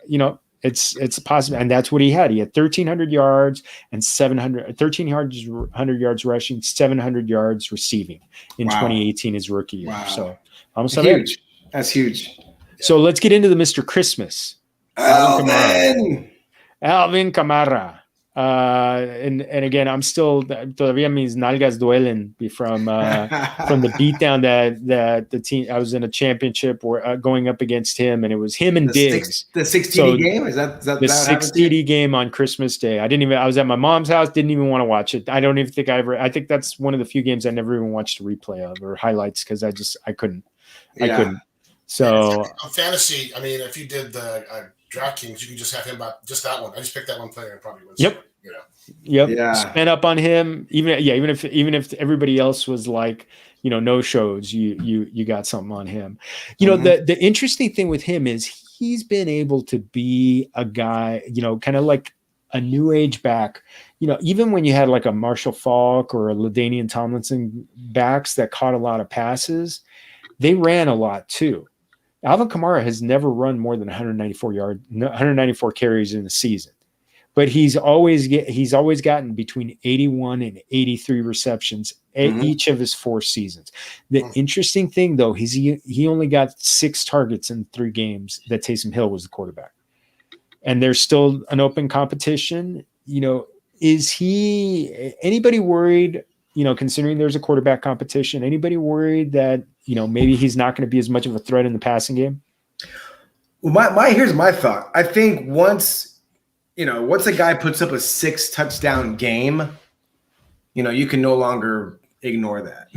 it's possible. And that's what he had. He had 1,300 yards and 1,300 yards rushing, 700 yards receiving in 2018, his rookie year. Wow. So almost huge. That's huge. So let's get into the Mr. Christmas. Alvin Kamara. And again, I'm still todavía mis nalgas duelen from the beatdown that the team. I was in a championship going up against him, and it was him and Diggs. The 6 game is that the 6 TD game on Christmas Day. I was at my mom's house. Didn't even want to watch it. I don't even think I think that's one of the few games I never even watched a replay of or highlights because I couldn't. I couldn't. So on fantasy, if you did the DraftKings, you can just have him about just that one. I just picked that one player and probably wins. Yep. Yep. Yeah. Spent up on him. Even if everybody else was no shows, you got something on him. The interesting thing with him is he's been able to be a guy, kind of like a new age back. Even when you had a Marshall Faulk or a LaDainian Tomlinson backs that caught a lot of passes, they ran a lot too. Alvin Kamara has never run more than 194 carries in a season. But he's always gotten between 81 and 83 receptions each of his 4 seasons. The interesting thing, though, is he only got 6 targets in 3 games that Taysom Hill was the quarterback. And there's still an open competition. Is anybody worried, considering there's a quarterback competition, anybody worried that, maybe he's not going to be as much of a threat in the passing game? Well, here's my thought. I think once a guy puts up a 6 touchdown game, you can no longer ignore that.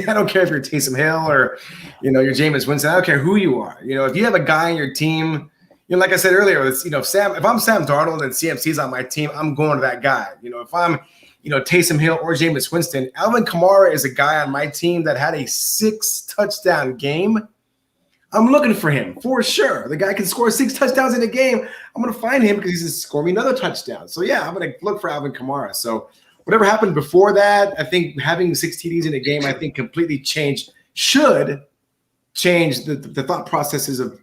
I don't care if you're Taysom Hill or, you're Jameis Winston. I don't care who you are. If you have a guy on your team, like I said earlier, it's, if I'm Sam Darnold and CMC's on my team, I'm going to that guy. If I'm, Taysom Hill or Jameis Winston, Alvin Kamara is a guy on my team that had a 6-touchdown game. I'm looking for him for sure. The guy can score 6 touchdowns in a game. I'm going to find him because he's going to score me another touchdown. So, yeah, I'm going to look for Alvin Kamara. So, whatever happened before that, I think having 6 TDs in a game, I think completely should change the thought processes of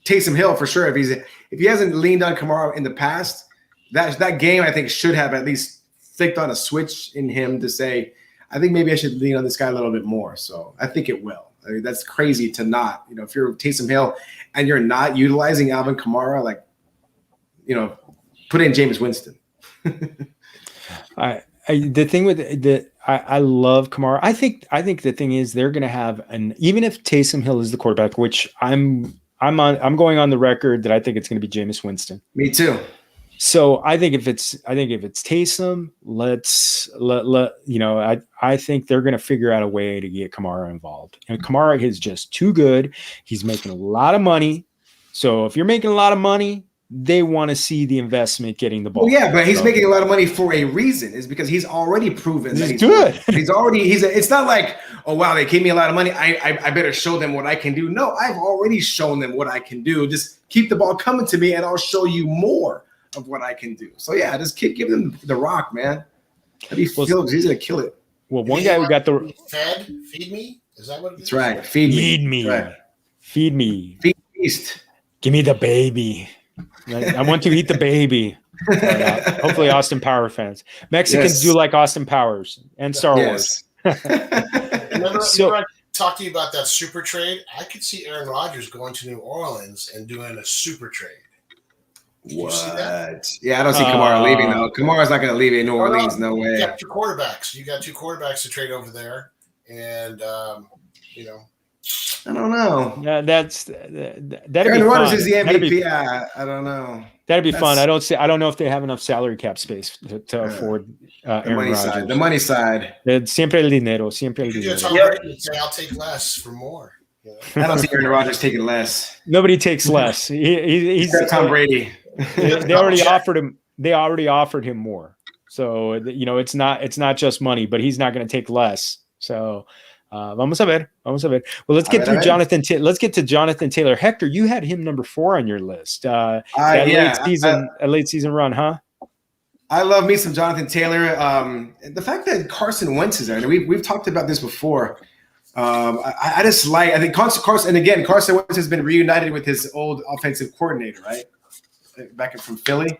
Taysom Hill for sure. If he hasn't leaned on Kamara in the past, that game I think should have at least flicked on a switch in him to say, I think maybe I should lean on this guy a little bit more. So I think it will. I mean, that's crazy to not, if you're Taysom Hill and you're not utilizing Alvin Kamara, like, put in Jameis Winston. The thing with I love Kamara. I think the thing is they're going to have even if Taysom Hill is the quarterback, which I'm going on the record that I think it's going to be Jameis Winston. Me too. So I think if it's Taysom, I think they're going to figure out a way to get Kamara involved. And Kamara is just too good. He's making a lot of money. So if you're making a lot of money, they want to see the investment getting the ball. Well, yeah, but he's making a lot of money for a reason. Is because he's already proven that he's good. It's not like, oh wow, they gave me a lot of money. I better show them what I can do. No, I've already shown them what I can do. Just keep the ball coming to me, and I'll show you more of what I can do. So yeah, just give them the rock, man. He's gonna kill it. Well, one guy who got the feed me. Is that what it is? That's right. Feed me. Right. Feed me. Feed beast. Give me the baby. I want to eat the baby. Hopefully, Austin Power fans. Mexicans do like Austin Powers and Star Wars. Remember I talked to you about that super trade? I could see Aaron Rodgers going to New Orleans and doing a super trade. What? Yeah, I don't see Kamara leaving though. Kamara's not going to leave in New Orleans. No way. You got 2 quarterbacks. You got 2 quarterbacks to trade over there, and I don't know. Yeah, that'd be Aaron Rodgers fun. is the MVP. I don't know. That'd be fun. I don't know if they have enough salary cap space to afford Aaron Rodgers. The money side. Siempre el dinero. Siempre el dinero. Say, I'll take less for more. I don't see Aaron Rodgers taking less. Nobody takes less. He's Tom Brady. They already offered him. They already offered him more. So it's not just money, but he's not going to take less. So vamos a ver. Well, let's get through Jonathan. Let's get to Jonathan Taylor. Hector, you had him number 4 on your list. Late season run, huh? I love me some Jonathan Taylor. The fact that Carson Wentz is there. We've talked about this before. I think Carson Wentz has been reunited with his old offensive coordinator, right? Back from Philly.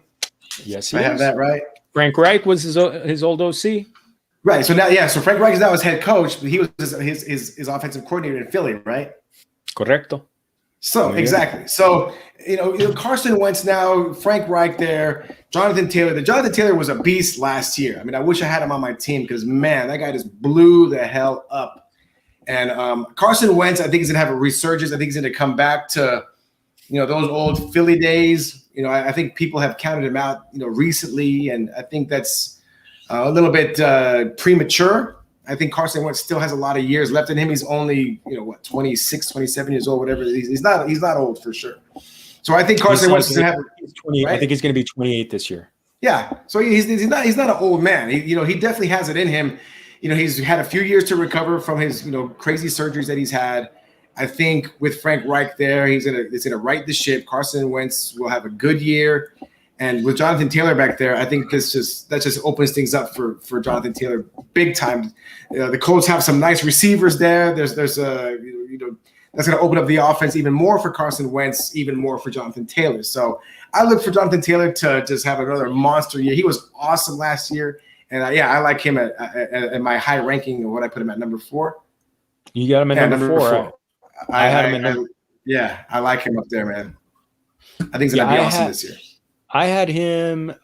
Yes, I have that right. Frank Reich was his old OC. Right. So now, so Frank Reich is now his head coach, but he was his offensive coordinator in Philly, right? Correcto. So exactly. So Carson Wentz now, Frank Reich there, Jonathan Taylor. Jonathan Taylor was a beast last year. I mean, I wish I had him on my team because man, that guy just blew the hell up. And Carson Wentz, I think he's gonna have a resurgence. I think he's gonna come back to those old Philly days. I think people have counted him out, recently, and I think that's a little bit premature. I think Carson Wentz still has a lot of years left in him. He's only, 26, 27 years old, whatever. He's not old for sure. So I think Carson Wentz is going to have 28. Right? I think he's going to be 28 this year. Yeah. So he's not an old man. He definitely has it in him. He's had a few years to recover from his, crazy surgeries that he's had. I think with Frank Reich there, it's gonna right the ship. Carson Wentz will have a good year, and with Jonathan Taylor back there, I think that just opens things up for Jonathan Taylor big time. The Colts have some nice receivers there. There's that's gonna open up the offense even more for Carson Wentz, even more for Jonathan Taylor. So I look for Jonathan Taylor to just have another monster year. He was awesome last year, and I like him at my high ranking of what I put him at number 4. You got him at number 4. I had him in I like him up there, man. I think he's going to be awesome this year. I had him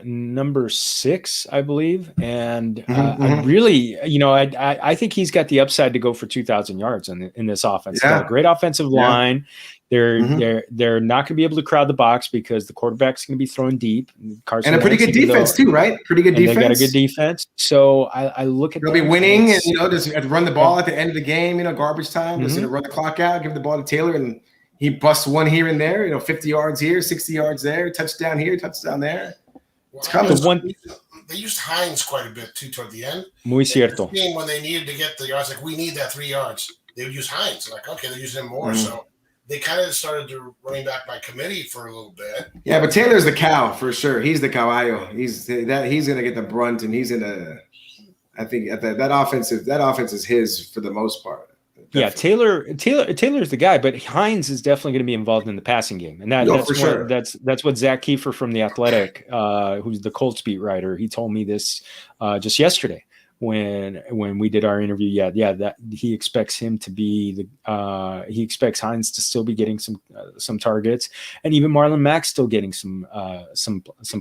number 6, I believe, and I really, I think he's got the upside to go for 2,000 yards in this offense. He's got a great offensive line. They're not going to be able to crowd the box because the quarterback's going to be throwing deep. And a pretty good defense too, right? Pretty good defense. They got a good defense. So I look at. They'll be winning, and just have to run the ball at the end of the game. Garbage time. Just run the clock out, give the ball to Taylor, and he busts one here and there. 50 yards here, 60 yards there, touchdown here, touchdown there. It's coming. They used Hines quite a bit too toward the end. Muy cierto. When they needed to get the yards, like we need that 3 yards, they would use Hines. Like okay, they're using him more, so they kind of started to running back by committee for a little bit. Yeah, but Taylor's the cow for sure. He's the caballo. He's gonna get the brunt, and he's gonna. I think that offense is his for the most part. Definitely. Yeah, Taylor's the guy, but Hines is definitely going to be involved in the passing game, and that's what Zach Kiefer from The Athletic, who's the Colts beat writer, he told me this just yesterday when we did our interview. That he expects him to be he expects Hines to still be getting some targets, and even Marlon Mack's still getting some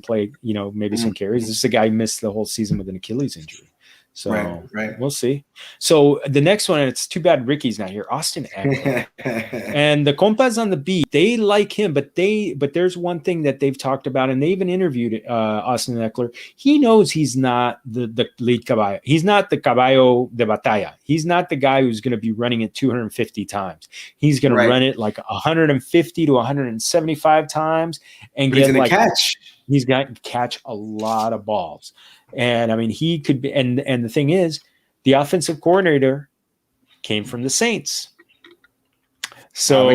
play, maybe some carries. This is a guy who missed the whole season with an Achilles injury. So right. We'll see. So the next one, and it's too bad Ricky's not here, Austin Eckler. And the compas on the beat, they like him, but there's one thing that they've talked about, and they even interviewed Austin Eckler. He knows he's not the lead caballo. He's not the caballo de batalla. He's not the guy who's going to be running it 250 times. He's going to run it like 150 to 175 times and get like catch. He's got to catch a lot of balls. And I mean, he could be, and the thing is, the offensive coordinator came from the Saints. So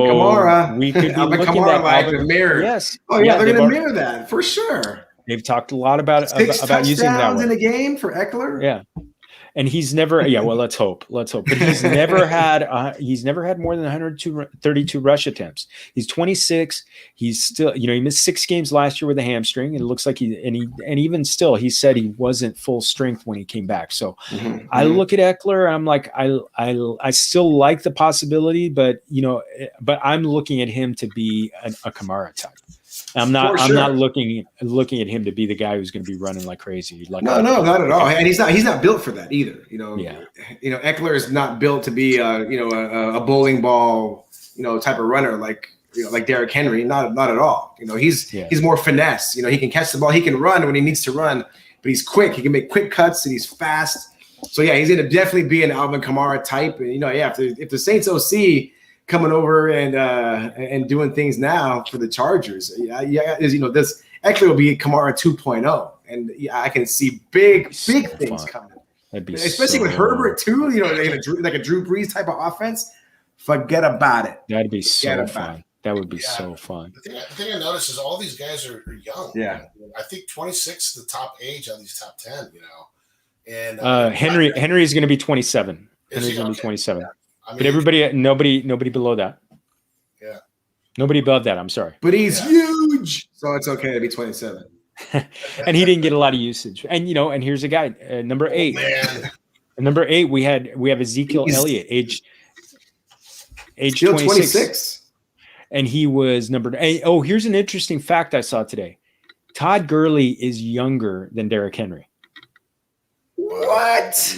we could be looking at Alvin mirror. Yes. Oh yeah, they're going to mirror that for sure. They've talked a lot about using that one in a game for Eckler. Yeah. And he's never, well, let's hope. But he's never had more than 132 rush attempts. He's 26. He's still, he missed 6 games last year with a hamstring. And it looks like even still, he said he wasn't full strength when he came back. So I look at Eckler and I'm like, I still like the possibility, but I'm looking at him to be a Kamara type. I'm not looking at him to be the guy who's going to be running like crazy. No, not at all. And he's not built for that either. Eckler is not built to be a bowling ball, type of runner like Derrick Henry. Not at all. He's more finesse. He can catch the ball. He can run when he needs to run, but he's quick. He can make quick cuts and he's fast. So yeah, he's going to definitely be an Alvin Kamara type. And if the Saints OC coming over and doing things now for the Chargers. This Eckler will be Kamara 2.0, and I can see big things coming. That'd be especially with Herbert too. Like a Drew Brees type of offense. Forget about it. That'd be so fun. That would be so fun. The thing I noticed is all these guys are young. Yeah, I think 26 is the top age on these top 10. And Henry is going to be 27. Henry's going to be 27. Yeah. But nobody below that. Yeah. Nobody above that, I'm sorry. But he's huge. So it's okay to be 27. And he didn't get a lot of usage. And and here's a guy, number 8. Man. Number 8, we have Ezekiel Elliott, age 26. And he was number 8. Oh, here's an interesting fact I saw today. Todd Gurley is younger than Derrick Henry. What?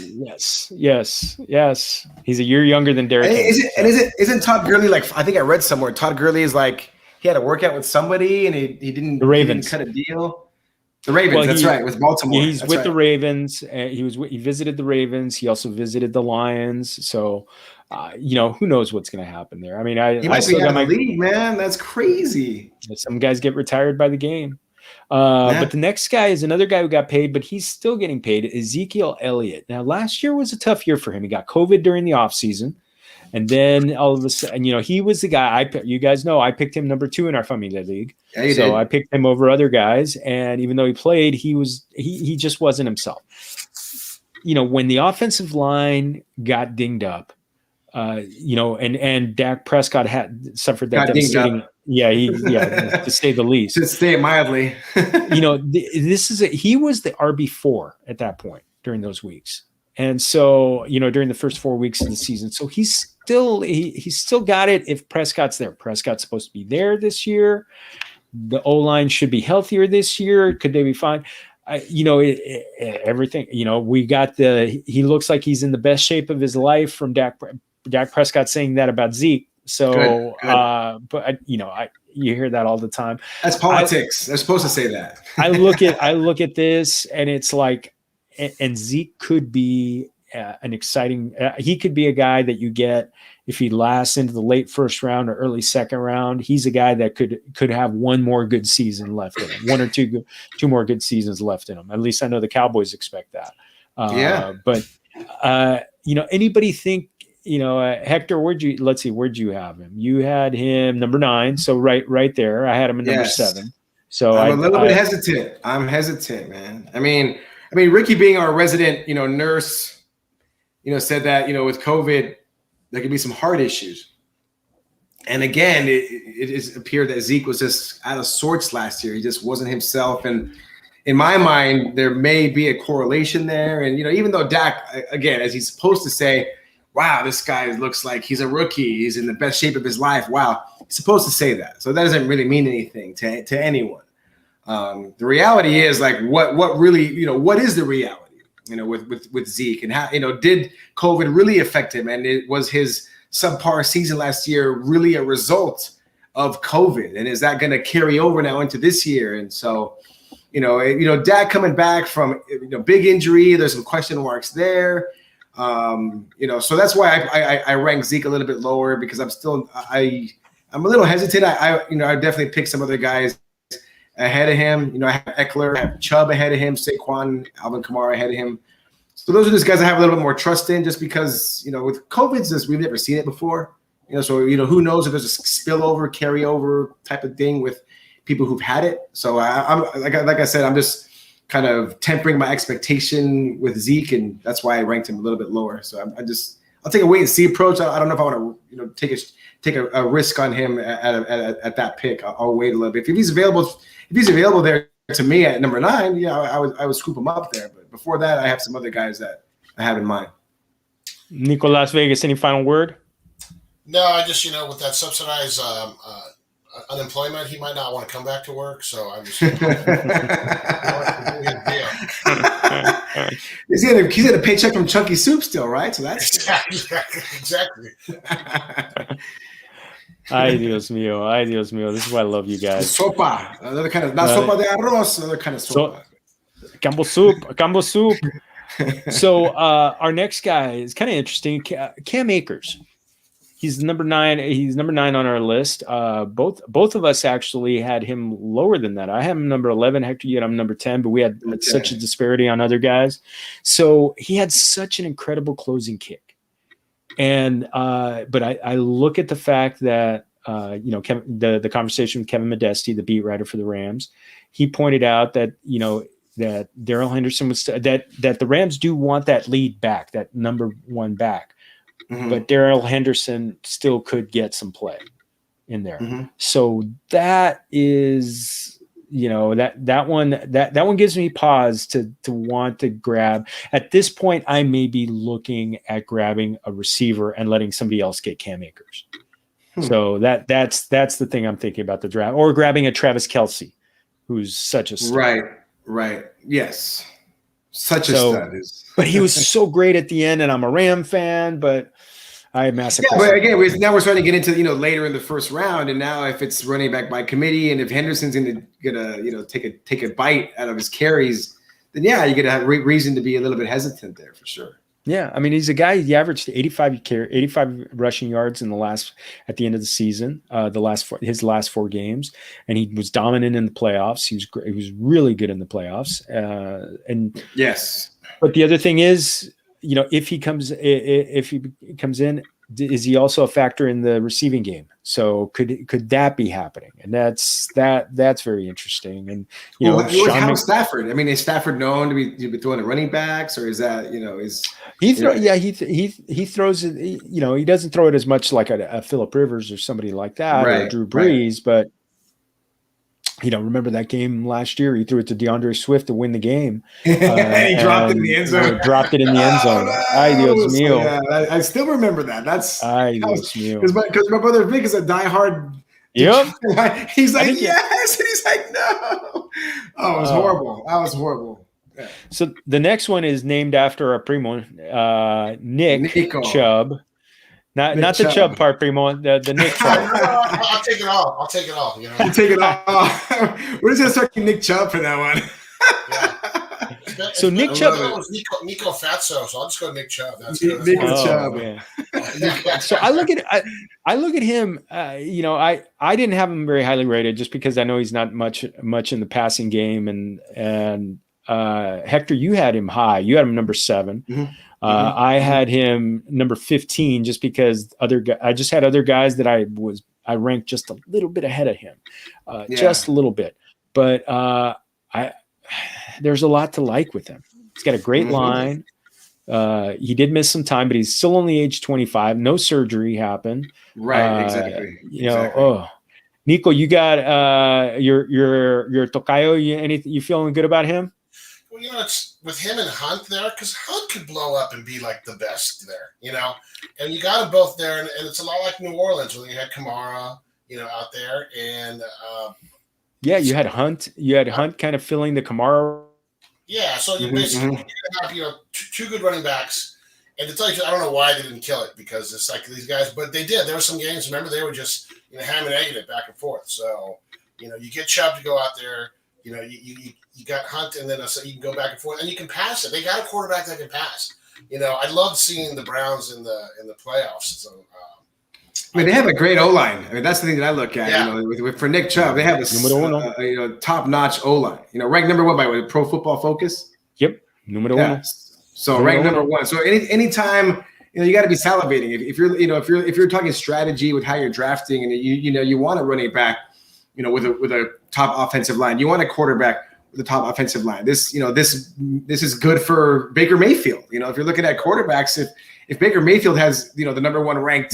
Yes. He's a year younger than Derrick Henry. Isn't Todd Gurley like? I think I read somewhere. Todd Gurley is like he had a workout with somebody and he didn't. The Ravens cut a deal. The Ravens. That's right. With Baltimore. He's with the Ravens. He visited the Ravens. He also visited the Lions. So, who knows what's going to happen there? I mean, he might be out of the league, man. That's crazy. Some guys get retired by the game. But the next guy is another guy who got paid, but he's still getting paid, Ezekiel Elliott. Now, last year was a tough year for him. He got COVID during the offseason. And then all of a sudden, he was the guy. You guys know I picked him number 2 in our Familia League. Yeah, you so did. I picked him over other guys. And even though he played, he just wasn't himself. When the offensive line got dinged up, and Dak Prescott had suffered that devastating. To say the least. To say it mildly. He was the RB4 at that point during those weeks. And so, during the first 4 weeks of the season. So he's still got it if Prescott's there. Prescott's supposed to be there this year. The O-line should be healthier this year. Could they be fine? Everything. We got he looks like he's in the best shape of his life from Dak Prescott saying that about Zeke. So, Good. but you hear that all the time. That's politics. They're supposed to say that. I look at this, and it's like, and Zeke could be an exciting. He could be a guy that you get if he lasts into the late first round or early second round. He's a guy that could have one more good season left in him, one or two more good seasons left in him. At least I know the Cowboys expect that. But anybody think? Hector, where'd you have him? You had him number 9, so right there. I had him at number 7. So I'm a little bit hesitant. I'm hesitant, man. I mean, Ricky being our resident, nurse, said that, with COVID, there could be some heart issues. And again, it has appeared that Zeke was just out of sorts last year. He just wasn't himself. And in my mind, there may be a correlation there. And, even though Dak, again, as he's supposed to say, wow, this guy looks like he's a rookie. He's in the best shape of his life. Wow. He's supposed to say that. So that doesn't really mean anything to anyone. The reality is, like, what really, what is the reality, with Zeke, and how, did COVID really affect him? And it was his subpar season last year really a result of COVID? And is that going to carry over now into this year? And so, Dak coming back from, big injury, there's some question marks there. So that's why I rank Zeke a little bit lower, because I'm a little hesitant. I definitely pick some other guys ahead of him. I have Eckler, I have Chubb ahead of him, Saquon, Alvin Kamara ahead of him. So those are just guys I have a little bit more trust in, just because, with COVID, we've never seen it before. So who knows if there's a spillover, carryover type of thing with people who've had it. So I'm like I said, I'm just kind of tempering my expectation with Zeke, and that's why I ranked him a little bit lower. So I'll take a wait and see approach. I don't know if I want to take a risk on him at that pick. I'll wait a little bit. If he's available there to me at number 9, I would scoop him up there. But before that, I have some other guys that I have in mind. Nico Las Vegas, any final word? No, I just, with that subsidized unemployment, he might not want to come back to work. So I was. He's got a paycheck from Chunky Soup still, right? So that's exactly. Ay, Dios mío. This is why I love you guys. Sopa, another kind of, not sopa de arroz, another kind of sopa. Cambo soup. So our next guy is kind of interesting. Cam Akers. He's number 9. He's number 9 on our list. Both of us actually had him lower than that. I have him number 11. Hector, you had him number 10, but we had such a disparity on other guys. So he had such an incredible closing kick. And but I look at the fact that the conversation with Kevin Modesti, the beat writer for the Rams, he pointed out that that Darrell Henderson was that the Rams do want that lead back, that number 1 back. Mm-hmm. But Darrell Henderson still could get some play in there. Mm-hmm. So that is, that one gives me pause to want to grab. At this point, I may be looking at grabbing a receiver and letting somebody else get Cam Akers. So that's the thing I'm thinking about the draft, or grabbing a Travis Kelce, who's such a star. Right. Yes. Such a stud. But he was so great at the end, and I'm a Ram fan, but I have massive. Yeah, but again, now we're starting to get into later in the first round, and now if it's running back by committee, and if Henderson's gonna take a bite out of his carries, then you're gonna have reason to be a little bit hesitant there for sure. Yeah, I mean, he's a guy. He averaged 85 rushing yards at the end of the season, his last 4 games, and he was dominant in the playoffs. He was really good in the playoffs. And yes, but the other thing is, if he comes in, is he also a factor in the receiving game? So could that be happening? And that's very interesting. And how Stafford? I mean, is Stafford known to be throwing the running backs, or is that he throws it. He doesn't throw it as much like a Phillip Rivers or somebody like that, or Drew Brees, but. Remember that game last year? He threw it to DeAndre Swift to win the game. He dropped it in the end zone. Dropped it in the end zone. Ay, Dios mío. Yeah, I still remember that. That's Ay, Dios mío. Because my brother Vic is a diehard Yep. He's I like, think yes. And he's like, no. Oh, it was horrible. That was horrible. Yeah. So the next one is named after a primo, Nick Nico. Chubb. Not the Chubb. Chubb part, primo. The Nick Chubb. I'll take it off. You know? You take it off. We're just gonna start Nick Chubb for that one. Yeah. So Nick Chubb was Nico Fatso, so I'll just go Nick Chubb. That's good. Nico Oh, Chubb. man. So I look at him. You know, I didn't have him very highly rated just because I know he's not much in the passing game, and Hector, you had him high. You had him number 7. Mm-hmm. I had him number 15 just because I just had other guys that I ranked just a little bit ahead of him, just a little bit. But there's a lot to like with him. He's got a great line. He did miss some time, but he's still only age 25. No surgery happened. Right, exactly. Nico, you got your Tocayo. You feeling good about him? Well, you know, it's with him and Hunt there, because Hunt could blow up and be like the best there, you know. And you got them both there, and it's a lot like New Orleans when you had Kamara, you know, out there, and you had Hunt. You had Hunt kind of filling the Kamara. Yeah, so you basically have, you know, two good running backs. And to tell you, I don't know why they didn't kill it, because it's like these guys, but they did. There were some games, remember, they were just, you know, ham and egging it back and forth. So, you know, you get Chubb to go out there, you know, you got Hunt, and then so you can go back and forth, and you can pass it. They got a quarterback that can pass. You know, I loved seeing the Browns in the playoffs. So, I mean, they have a great O-line. I mean, that's the thing that I look at. Yeah. You know, for Nick Chubb, they have a top-notch O-line. You know, ranked number 1 by Pro Football Focus. Yep, numero uno. So ranked number 1. So anytime, you know, you got to be salivating. If you're talking strategy with how you're drafting, and you want a running back, you know, with a top offensive line, you want a quarterback with a top offensive line. This is good for Baker Mayfield. You know, if you're looking at quarterbacks, if Baker Mayfield has, you know, the number 1 ranked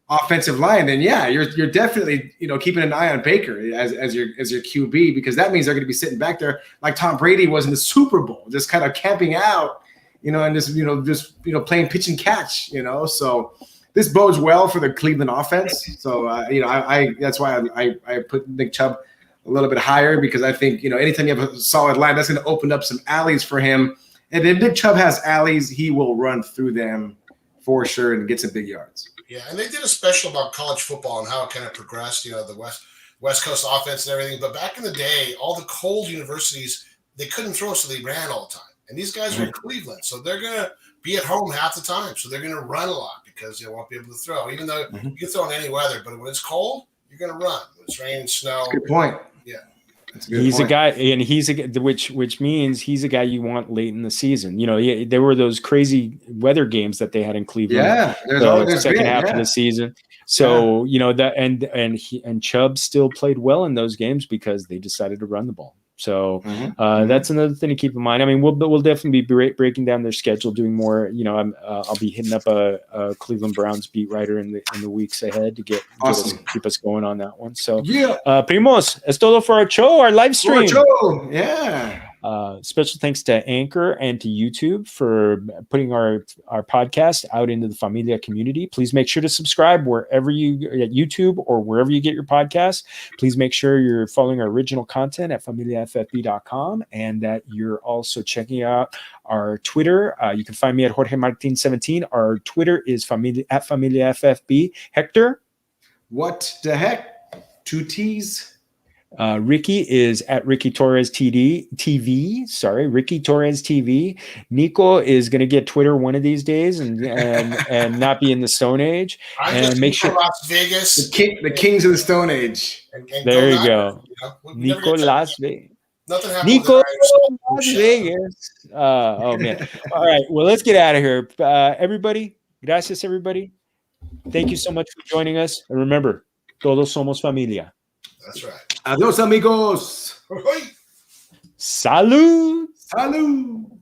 offensive line, then you're definitely, you know, keeping an eye on Baker as your QB, because that means they're going to be sitting back there like Tom Brady was in the Super Bowl, just kind of camping out, you know, and just playing pitch and catch, you know. So this bodes well for the Cleveland offense. So you know, I that's why I put Nick Chubb a little bit higher, because I think, you know, anytime you have a solid line, that's going to open up some alleys for him. And if Nick Chubb has alleys, he will run through them for sure and get some big yards. Yeah, and they did a special about college football and how it kind of progressed, you know, the West Coast offense and everything. But back in the day, all the cold universities, they couldn't throw, so they ran all the time. And these guys are in Cleveland, so they're going to be at home half the time. So they're going to run a lot because they won't be able to throw, even though you can throw in any weather. But when it's cold, you're going to run. When it's rain, snow. Good point. Yeah. He's a guy, and which means he's a guy you want late in the season. You know, there were those crazy weather games that they had in Cleveland. Yeah, there's second half of the season. So you know that, and Chubb still played well in those games because they decided to run the ball. So that's another thing to keep in mind. I mean, we'll definitely be breaking down their schedule, doing more. You know, I'll be hitting up a Cleveland Browns beat writer in the weeks ahead to keep us going on that one. So Primos, es todo for our show, our live stream. Yeah. Special thanks to Anchor and to YouTube for putting our podcast out into the Familia community. Please make sure to subscribe wherever at YouTube or wherever you get your podcasts. Please make sure you're following our original content at familiaffb.com, and that you're also checking out our Twitter. You can find me at Jorge Martin 17. Our Twitter is at familiaffb. Hector, what the heck? 2 T's. Ricky is at Ricky Torres TV. Sorry, Ricky Torres TV. Nico is going to get Twitter one of these days and not be in the Stone Age. And make sure Las Vegas, the kings of the Stone Age. And there you go, Nico Las Vegas. Nico Las Vegas. Oh man! All right, well, let's get out of here, everybody. Gracias, everybody. Thank you so much for joining us, and remember, todos somos familia. That's right. Adiós, amigos. Salud. Salud.